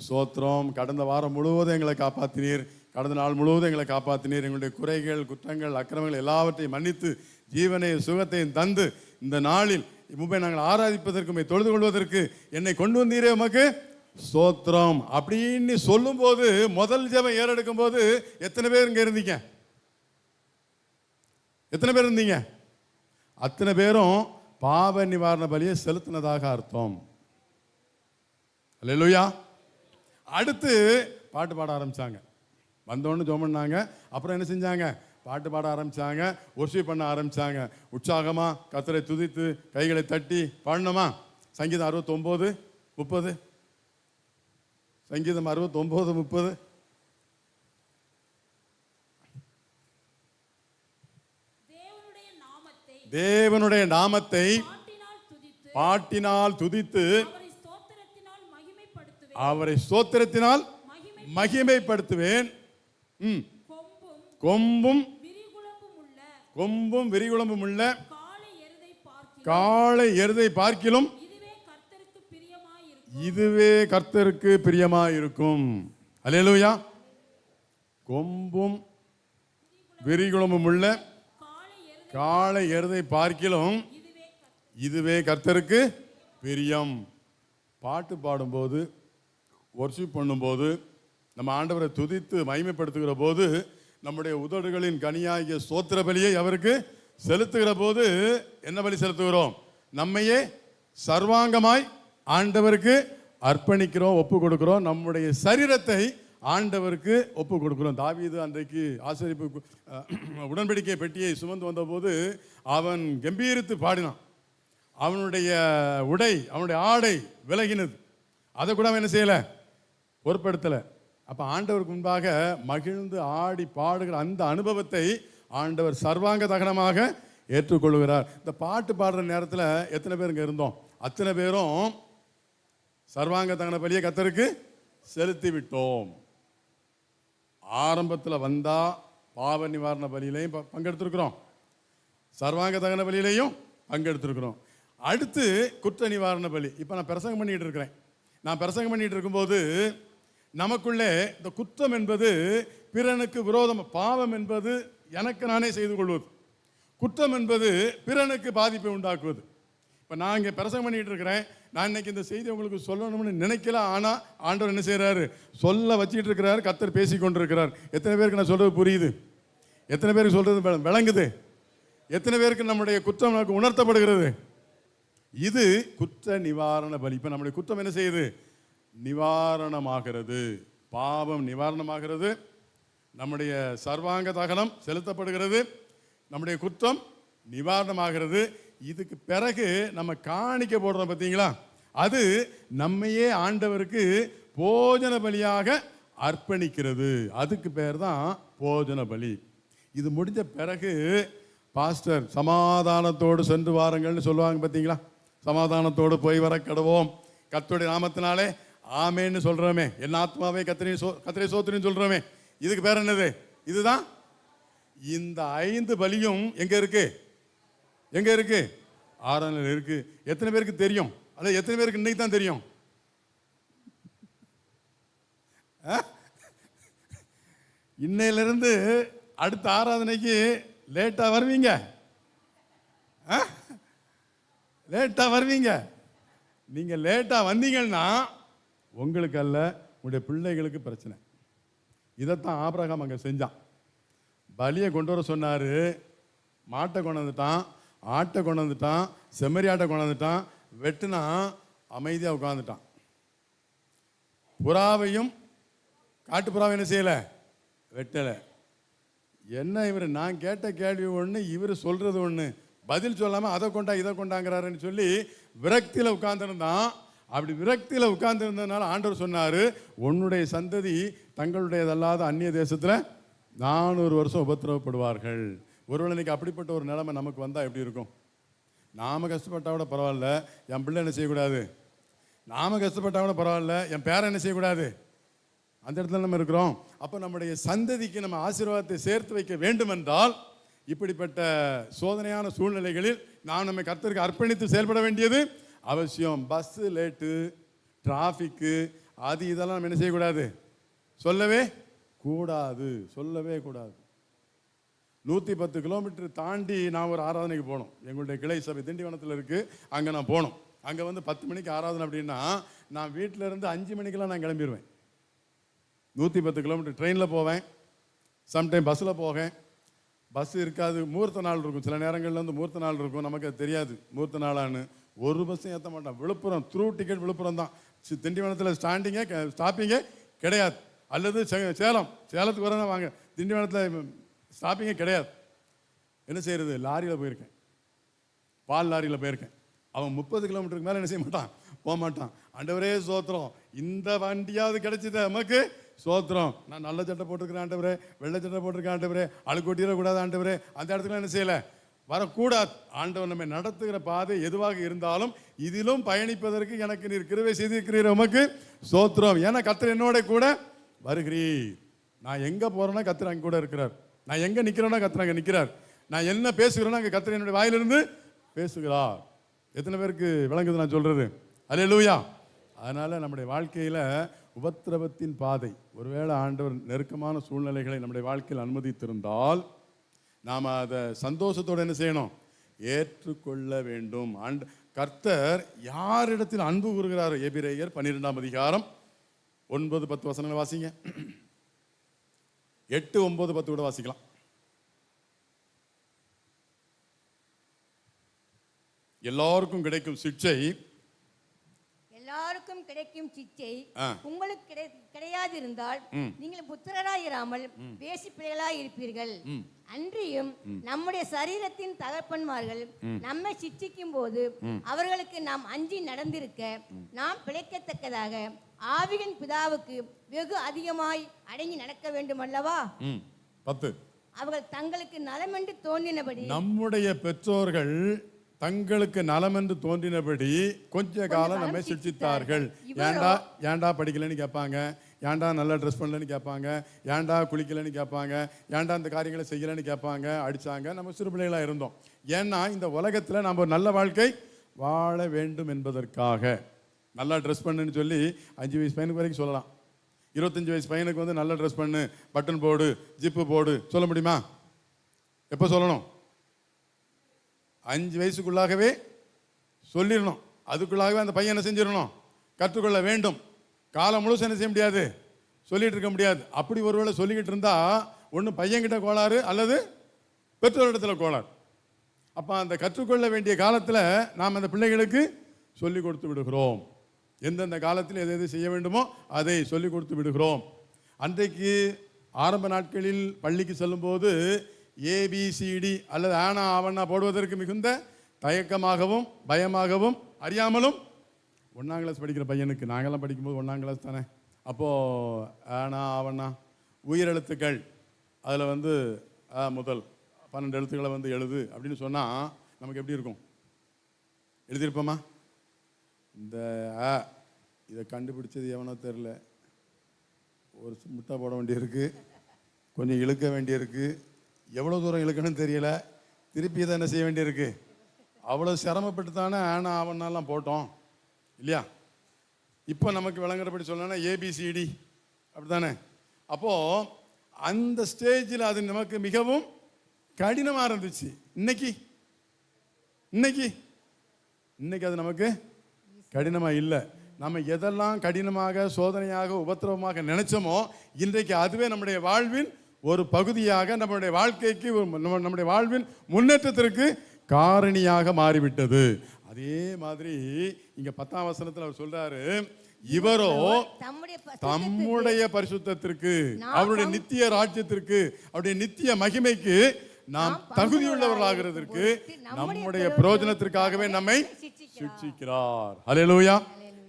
ஸ்தோத்திரம், கடந்த வாரம் முழுவதும் எங்களை காப்பாற்றினீர், கடந்த நாள் முழுவதும் எங்களை காப்பாற்றினீர், எங்களுடைய குறைகள் குற்றங்கள் அக்கிரமங்கள் எல்லாவற்றையும் மன்னித்து ஜீவனையும் சுகத்தையும் தந்து இந்த நாளில் உம்மை நாங்கள் ஆராதிப்பதற்கு தொழுது கொள்வதற்கு என்னை கொண்டு வந்தீரே உமக்கு ஸ்தோத்திரம் அப்படின்னு சொல்லும் போது, முதல் ஜெபம் ஏறெடுக்கும் போது எத்தனை பேர் இங்க இருந்தீங்க? எத்தனை பேர் இருந்தீங்க? அத்தனை பேரும் பாவ நிவாரண பலியை செலுத்தினதாக அர்த்தம். அல்லேலூயா. அடுத்து பாட்டு பாட ஆரம்பிச்சாங்க. வந்தோன்னு ஜெபம் பண்ணாங்க. அப்புறம் என்ன செஞ்சாங்க? பாட்டு பாட ஆரம்பிச்சாங்க, ஒர்ஷிப் பண்ண ஆரம்பிச்சாங்க. உற்சாகமா கர்த்தரை துதித்து கைகளை தட்டி பாடணுமா? சங்கீதம் 69, 30. சங்கீதம் 69, 30. தேவனுடைய நாமத்தை பாட்டினால் துதித்து அவரை ஸ்தோத்திரத்தினால் மகிமைப்படுத்துவேன். கொம்பும் விரிகுளம்பும் உள்ள காளை எருதை பார்க்கிலும் இதுவே கர்த்தருக்கு பிரியமாயிருக்கும். அல்லேலூயா. கொம்பும் விரிகுளம்பும் உள்ள காளை எருதை பார்க்கிலும் இதுவே கர்த்தருக்கு பிரியம். பாட்டு பாடும்போது, வொர்ஷிப் பண்ணும்போது, நம்ம ஆண்டவரை துதித்து மகிமைப்படுத்துகிற போது, நம்முடைய உதடுகளின் கனியாகிய ஸ்தோத்திர பலியை அவருக்கு செலுத்துகிற போது என்ன பலி செலுத்துகிறோம்? நம்மையே சர்வாங்கமாய் ஆண்டவருக்கு அர்ப்பணிக்கிறோம், ஒப்பு கொடுக்கிறோம். நம்முடைய சரீரத்தை ஆண்டவருக்கு ஒப்பு கொடுக்கிறோம். தாவீது அன்றைக்கு ஆசரிப்பு உடன்படிக்கை பெட்டியை சுமந்து வந்தபோது அவன் கம்பீரித்து பாடினான். அவனுடைய உடை, அவனுடைய ஆடை விலகினது. அதை கூட அவன் என்ன செய்யலை, பொருட்படுத்தலை. அப்போ ஆண்டவருக்கு முன்பாக மகிழ்ந்து ஆடி பாடுகிற அந்த அனுபவத்தை ஆண்டவர் சர்வாங்க தகனமாக ஏற்றுக்கொள்கிறார். இந்த பாட்டு பாடுற நேரத்தில் எத்தனை பேர் இங்கே இருந்தோம்? அத்தனை பேரும் சர்வாங்க தகன பலியை கர்த்தருக்கு செலுத்தி விட்டோம். ஆரம்பத்தில் வந்தா பாவ நிவாரண பலியிலையும் பங்கெடுத்திருக்கிறோம், சர்வாங்க தகன பலியிலையும் பங்கெடுத்திருக்கிறோம். அடுத்து குற்ற நிவாரண பலி. இப்போ நான் பிரசங்கம் பண்ணிட்டு இருக்கிறேன். நான் பிரசங்கம் பண்ணிட்டு இருக்கும்போது நமக்குள்ளே இந்த குற்றம் என்பது பிறனுக்கு விரோதம், பாவம் என்பது எனக்கு நானே செய்து கொள்வது, குற்றம் என்பது பிறனுக்கு பாதிப்பை உண்டாக்குவது. இப்போ நான் இங்கே பிரசங்கம் பண்ணிட்டு இருக்கிறேன். நான் இன்னைக்கு இந்த செய்தி உங்களுக்கு சொல்லணும்னு நினைக்கல, ஆனால் ஆண்டவர் என்ன செய்கிறாரு, சொல்ல வச்சுக்கிட்டு இருக்கிறாரு. கர்த்தர் பேசி கொண்டிருக்கிறார். எத்தனை பேருக்கு நான் சொல்றது புரியுது? எத்தனை பேருக்கு சொல்றது விளங்குது? எத்தனை பேருக்கு நம்முடைய குற்றம் நமக்கு உணர்த்தப்படுகிறது? இது குற்ற நிவாரண பலி. இப்போ நம்முடைய குற்றம் என்ன செய்யுது? நிவாரணமாகிறது, பாவம் நிவாரணமாகிறது, நம்முடைய சர்வாங்க தகனம் செலுத்தப்படுகிறது, நம்முடைய குற்றம் நிவாரணமாகிறது. இதுக்கு பிறகு நம்ம காணிக்க போடுறோம் பார்த்தீங்களா, அது நம்மையே ஆண்டவருக்கு போஜன பலியாக அர்ப்பணிக்கிறது. அதுக்கு பேர் தான் போஜன பலி. இது முடிஞ்ச பிறகு பாஸ்டர் சமாதானத்தோடு சென்று வாருங்கள்னு சொல்லுவாங்க பார்த்தீங்களா. சமாதானத்தோடு போய் வர கடவோம், கர்த்தருடைய நாமத்தினாலே ஆமேன்னு சொல்றோமே, என் ஆத்மாவே கர்த்தரை சோத்திரின்னு சொல்றோமே, இதுக்கு பேர் என்னது? இதுதான். இந்த 5 பலியும் எங்க இருக்கு? எங்க இருக்கு? ஆராதனையில் இருக்கு. எத்தனை பேருக்கு தெரியும்? அல்லது எத்தனை பேருக்கு இன்னைக்கு தான் தெரியும்? இன்னையிலிருந்து அடுத்த ஆராதனைக்கு லேட்டா வருவீங்க. லேட்டா வருவீங்க. நீங்க லேட்டா வந்தீங்கன்னா உங்களுக்கு அல்ல, உங்களுடைய பிள்ளைகளுக்கு பிரச்சனை. இதைத்தான் ஆபிரகாம் அங்க செஞ்சான். பலியை கொண்டு வர சொன்னாரு, மாட்டை கொண்டு வந்துட்டான், ஆட்டை கொண்டு வந்துட்டான், செம்மறி ஆட்டை கொண்டு வந்துட்டான், வெட்டுனா அமைதியாக உட்காந்துட்டான். புறாவையும் காட்டு புறாவை என்ன செய்யலை? வெட்டலை. என்ன இவர் நான் கேட்ட கேள்வி ஒன்று, இவர் சொல்றது ஒன்று, பதில் சொல்லாமல் அதை கொண்டா இதை கொண்டாங்கிறாருன்னு சொல்லி விரக்தியில் உட்கார்ந்துருந்தான். அப்படி விரக்தியில் உட்கார்ந்துருந்ததுனால ஆண்டவர் சொன்னார், உன்னுடைய சந்ததி தங்களுடையதல்லாத அந்நிய தேசத்தில் 400 வருஷம் உபத்திரவப்படுவார்கள். ஒருவேளை இன்னைக்கு அப்படிப்பட்ட ஒரு நிலைமை நமக்கு வந்தால் எப்படி இருக்கும்? நாம கஷ்டப்பட்டா கூட பரவாயில்ல, என் பிள்ளை என்ன செய்யக்கூடாது? நாம கஷ்டப்பட்டா கூட பரவாயில்ல, என் பேரை என்ன செய்யக்கூடாது? அந்த இடத்துல நம்ம இருக்கிறோம். அப்போ நம்முடைய சந்ததிக்கு நம்ம ஆசீர்வாதத்தை சேர்த்து வைக்க வேண்டும் என்றால் இப்படிப்பட்ட சோதனையான சூழ்நிலைகளில் நாம் நம்ம கர்த்தருக்கு அர்ப்பணித்து செயல்பட வேண்டியது அவசியம். பஸ்ஸு லேட்டு, டிராஃபிக்கு, அது இதெல்லாம் நம்ம என்ன செய்யக்கூடாது? சொல்லவே கூடாது, சொல்லவே கூடாது. 110 கிலோமீட்டர் தாண்டி நான் ஒரு ஆராதனைக்கு போனோம். எங்களுடைய கிளை சபை திண்டிவனத்தில் இருக்குது, அங்கே நான் போனோம். அங்கே வந்து 10 மணிக்கு ஆராதனை அப்படின்னா நான் வீட்டில் இருந்து 5 மணிக்கெல்லாம் நான் கிளம்பிடுவேன். 110 கிலோமீட்டர் ட்ரெயினில் போவேன், சம்டைம் பஸ்ஸில் போவேன். பஸ் இருக்காது, முகூர்த்த நாள் இருக்கும், சில நேரங்களில் வந்து முகூர்த்த நாள் இருக்கும், நமக்கு அது தெரியாது முகூர்த்த நாளான்னு. ஒரு பஸ்ஸும் ஏற்ற மாட்டான். விழுப்புரம் த்ரூ டிக்கெட் விழுப்புரம் தான். திண்டிவனத்தில் ஸ்டாப்பிங்கே கிடையாது. அல்லது சேலத்துக்கு வரனா வாங்க, திண்டிவனத்தில் ஸ்டாப்பிங்கே கிடையாது. என்ன செய்யறது? லாரியில் போயிருக்கேன், பால் லாரியில் போயிருக்கேன். அவன் 30 கிலோமீட்டருக்கு மேலே என்ன செய்ய மாட்டான், போக மாட்டான். ஆண்டவரே சோத்திரம், இந்த வண்டியாவது கிடைச்சது நமக்கு சோத்திரம். நான் நல்ல சட்டை போட்டிருக்கிறேன் ஆண்டவரே, வெள்ளை சட்டை போட்டிருக்கேன் ஆண்டவரே, அழுக்கூட்டிடக்கூடாது ஆண்டவரே. அந்த இடத்துல என்ன செய்யலை, வரக்கூடாது. ஆண்டவர் நம்மை நடத்துகிற பாதை எதுவாக இருந்தாலும் இதிலும் பயணிப்பதற்கு எனக்கு நீர் கிருபை செய்திருக்கிறீர், உமக்கு சோத்திரம். ஏன்னா கர்த்தர் என்னோட கூட வருகிறீர். நான் எங்கே போகிறேன்னா கர்த்தர் அங்கே கூட இருக்கிறார். நான் எங்கே நிற்கிறேன்னா கர்த்தர் அங்கே நிற்கிறார். நான் என்ன பேசுகிறேன்னா அங்கே கர்த்தர் என்னுடைய வாயிலிருந்து பேசுகிறார். எத்தனை பேருக்கு விளங்குது நான் சொல்கிறது? அல்லேலூயா. அதனால் நம்முடைய வாழ்க்கையில் உபத்திரவத்தின் பாதை, ஒருவேளை ஆண்டவர் நெருக்கமான சூழ்நிலைகளை நம்முடைய வாழ்க்கையில் அனுமதித்திருந்தால் நாம் அதை சந்தோஷத்தோடு என்ன செய்யணும்? ஏற்றுக்கொள்ள வேண்டும். கர்த்தர் யாரிடத்தில் அன்பு கூறுகிறார்? எபிரேயர் 12ஆம் அதிகாரம் 9-10 வசனங்களை வாசிங்க. 8, 9, 10 கூட வாசிக்கலாம். எல்லாருக்கும் கிடைக்கும் சிக்ஷை, எல்லாருக்கும் கிடைக்கும் சிச்சை உங்களுக்கு கிடையாதிருந்தால் நீங்கள் புத்திரராயிராமல் பேசி பிள்ளைகளாய் இருப்பீர்கள். அன்றியும் நம்முடைய சரீரத்தின் தகப்பன்மார்கள் நம்மை சிட்சிக்கும் போது அவர்களுக்கு நாம் அஞ்சி நடந்திருக்க நாம் பிழைக்கத்தக்கதாக ஆவியின் பிதாவுக்கு வெகு அதிகமாய் அடங்கி நடக்க வேண்டும் அல்லவா? 10. அவர்கள் தங்களுக்கு நலமென்று தோன்றினபடி, நம்முடைய பெற்றோர்கள் தங்களுக்கு நலம் என்று தோன்றினபடி கொஞ்ச காலம் நம்மை சிக்ஷித்தார்கள். ஏன்டா படிக்கலன்னு கேட்பாங்க, ஏன்டா நல்லா ட்ரெஸ் பண்ணலன்னு கேட்பாங்க, ஏன்டா குளிக்கலன்னு கேட்பாங்க, ஏன்டா இந்த காரியங்களை செய்யலன்னு கேட்பாங்க, அடித்தாங்க. நம்ம சிறு பிள்ளைகளாக இருந்தோம். ஏன்னா இந்த உலகத்தில் நம்ம ஒரு நல்ல வாழ்க்கை வாழ வேண்டும் என்பதற்காக. நல்லா ட்ரெஸ் பண்ணுன்னு சொல்லி 5 வயசு பையனுக்கு வரைக்கும் சொல்லலாம். 25 வயசு பையனுக்கு வந்து நல்லா ட்ரெஸ் பண்ணு, பட்டன் போடு, ஜிப்பு போடு சொல்ல முடியுமா? எப்போ சொல்லணும்? 5 வயசுக்குள்ளாகவே சொல்லிடணும். அதுக்குள்ளாகவே அந்த பையன் என்ன செஞ்சிடணும்? கற்றுக்கொள்ள வேண்டும். காலம் முழுசும் என்ன செய்ய முடியாது, சொல்லிட்டு இருக்க முடியாது. அப்படி ஒருவேளை சொல்லிக்கிட்டு இருந்தா ஒன்று பையன்கிட்ட கோளாறு அல்லது பெற்றோரிடத்துல கோளாறு. அப்போ அந்த கற்றுக்கொள்ள வேண்டிய காலத்தில் நாம் அந்த பிள்ளைகளுக்கு சொல்லி கொடுத்து விடுகிறோம். எந்தெந்த காலத்தில் எது எது செய்ய வேண்டுமோ அதை சொல்லி கொடுத்து விடுகிறோம். அன்றைக்கு ஆரம்ப நாட்களில் பள்ளிக்கு செல்லும்போது ஏபிசிடி அல்லது ஆனா ஆவண்ணா போடுவதற்கு மிகுந்த தயக்கமாகவும் பயமாகவும் அறியாமலும் 1ஆம் கிளாஸ் படிக்கிற பையனுக்கு, நாங்கள்லாம் படிக்கும்போது 1ஆம் கிளாஸ் தானே, அப்போது ஆனா ஆவண்ணா உயிரெழுத்துக்கள் அதில் வந்து முதல் 12 எழுத்துக்களை வந்து எழுது அப்படின்னு சொன்னால் நமக்கு எப்படி இருக்கும்? எழுதியிருப்போமா? இந்த இதை கண்டுபிடிச்சது எவனோ தெரில, ஒரு முட்டை போட வேண்டியிருக்கு, கொஞ்சம் இழுக்க வேண்டியிருக்கு, எவ்வளோ தூரம் இழுக்கணும்னு தெரியல, திருப்பி இதை என்ன செய்ய வேண்டியிருக்கு, அவ்வளோ சிரமப்பட்டு தானே ஆனா அவனாலாம் போட்டோம் இல்லையா? இப்போ நமக்கு விளங்குறபடி சொல்லணும்னா ஏபிசிடி அப்படித்தானே? அப்போது அந்த ஸ்டேஜில் அது நமக்கு மிகவும் கடினமாக இருந்துச்சு. இன்னைக்கு அது நமக்கு கடினமாக இல்லை. நம்ம எதெல்லாம் கடினமாக, சோதனையாக, உபத்திரவமாக நினைச்சோமோ இன்றைக்கு அதுவே நம்முடைய வாழ்வின் ஒரு பகுதியாக, நம்முடைய வாழ்க்கைக்கு, நம்முடைய வாழ்வின் முன்னேற்றத்திற்கு காரணியாக மாறிவிட்டது. அதே மாதிரி இங்க 10ஆம் வசனத்தில் அவர் சொல்றாரு, இவரோ தம்முடைய பரிசுத்தத்திற்கு, அவருடைய நித்திய ராஜ்யத்திற்கு, அவருடைய நித்திய மகிமைக்கு நாம் தகுதியுள்ளவர்களாகிறதற்கு நம்முடைய பிரயோஜனத்திற்காகவே நம்மை சிட்சிக்கிறார். ஹல்லேலூயா.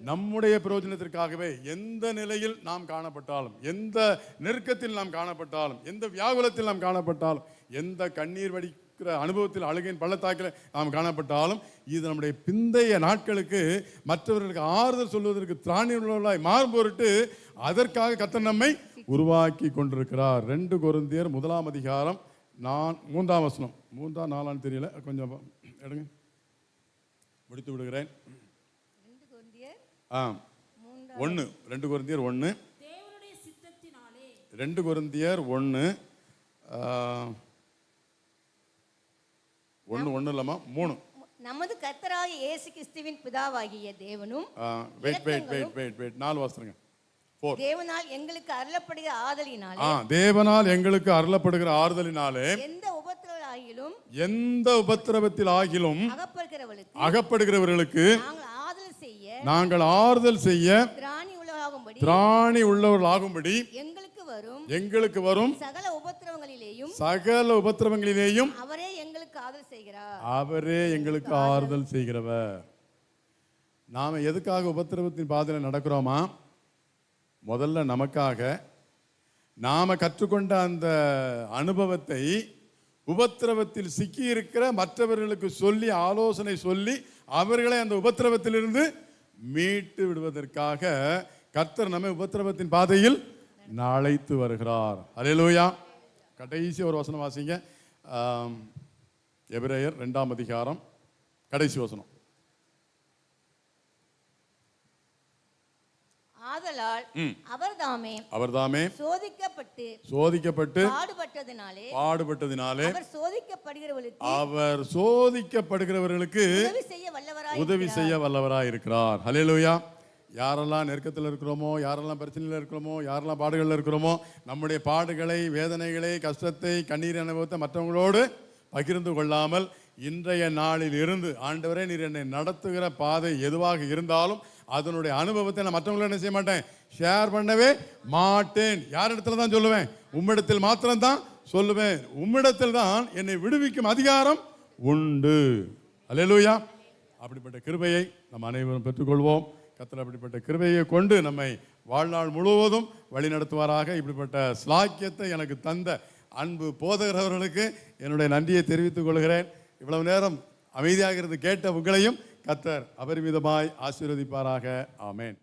நம்முடைய பிரயோஜனத்திற்காகவே எந்த நிலையில் நாம் காணப்பட்டாலும், எந்த நெருக்கத்தில் நாம் காணப்பட்டாலும், எந்த வியாகுலத்தில் நாம் காணப்பட்டாலும், எந்த கண்ணீர் வடிக்கிற அனுபவத்தில், அழுகையின் பள்ளத்தாக்கில் நாம் காணப்பட்டாலும், இது நம்முடைய பிந்தைய நாட்களுக்கு மற்றவர்களுக்கு ஆறுதல் சொல்வதற்கு திராணி உள்ளவர்களாய் மாறும் பொருட்டு அதற்காக கர்த்தர் நம்மை உருவாக்கி கொண்டிருக்கிறார். 2 கொரிந்தியர் 1ஆம் அதிகாரம் 3ஆம் வசனம். 3ஆ 4ஆன்னு தெரியல, கொஞ்சம் எடுங்க, முடித்து விடுகிறேன். 1 2 கொரிந்தியர் 1 தேவனுடைய சித்தத்தினாலே 2 கொரிந்தியர் 1 இல்லம்மா 3. நமது கர்த்தராகிய இயேசு கிறிஸ்துவின் பிதாவாகிய தேவனும் வெயிட் 4 வாசிங்க. 4 தேவனால் எங்களுக்கு அருளப்படுகிற ஆதலினாலே, தேவனால் எங்களுக்கு அருளப்படுகிற ஆறுதலினாலே எந்த உபத்திரவத்தில் ஆகிலும் அகப்படுகிறவர்களுக்கு நாங்கள் ஆறுதல் செய்ய திராணி உள்ளவர்களாகும்படி எங்களுக்கு வரும் சகல உபத்திரவங்களிலேயும் அவரே எங்களுக்கு ஆறுதல் செய்கிறவர். நாம எதுக்காக உபத்திரவத்தின் பாதையில் நடக்கிறோமா? முதல்ல நமக்காக, நாம கற்றுக்கொண்ட அந்த அனுபவத்தை உபத்திரவத்தில் சிக்கி இருக்கிற மற்றவர்களுக்கு சொல்லி, ஆலோசனை சொல்லி, அவர்களை அந்த உபத்திரவத்திலிருந்து மீட்டு விடுவதற்காக கர்த்தர் நம்மை உபத்திரவத்தின் பாதையில் அழைத்து வருகிறார். அல்லேலூயா. கடைசி ஒரு வசனம் வாசிங்க. எபிரேயர் 2ஆம் அதிகாரம் கடைசி வசனம். ஆதலால் அவர்தாமே சோதிக்கப்பட்டு பாடுபட்டதினாலே அவர் சோதிக்கப்படுகிறவர்களுக்கு உதவி செய்ய வல்லவராய் இருக்கிறார். ஹல்லேலூயா. யாரெல்லாம் நெருக்கத்தில் இருக்கிறோமோ, யாரெல்லாம் பிரச்சனையில் இருக்கிறோமோ, யாரெல்லாம் பாடுகளில் இருக்கிறோமோ, நம்முடைய பாடுகளை, வேதனைகளை, கஷ்டத்தை, கண்ணீர் அனுபவத்தை மற்றவங்களோடு பகிர்ந்து கொள்ளாமல் இன்றைய நாளில் இருந்து, ஆண்டவரே நீர் என்னை நடத்துகிற பாதை எதுவாக இருந்தாலும் அதனுடைய அனுபவத்தை நான் மற்றவங்களை என்ன செய்ய மாட்டேன், ஷேர் பண்ணவே மாட்டேன். யார் இடத்துல தான் சொல்லுவேன்? உம்மிடத்தில் மாத்திரம்தான் சொல்லுவேன். உம்மிடத்தில் தான் என்னை விடுவிக்கும் அதிகாரம் உண்டு. அல்லேலூயா. அப்படிப்பட்ட கிருபையை நம்ம அனைவரும் பெற்றுக்கொள்வோம். கர்த்தர் அப்படிப்பட்ட கிருபையை கொண்டு நம்மை வாழ்நாள் முழுவதும் வழி நடத்துவாராக. இப்படிப்பட்ட ஸ்லாக்கியத்தை எனக்கு தந்த அன்பு போதகர்களுக்கு என்னுடைய நன்றியை தெரிவித்துக் கொள்கிறேன். இவ்வளவு நேரம் அமைதியாக இருந்து கேட்ட உங்களையும் கர்த்தர் அபரிமிதமாய் ஆசீர்வதிப்பாராக. ஆமென்.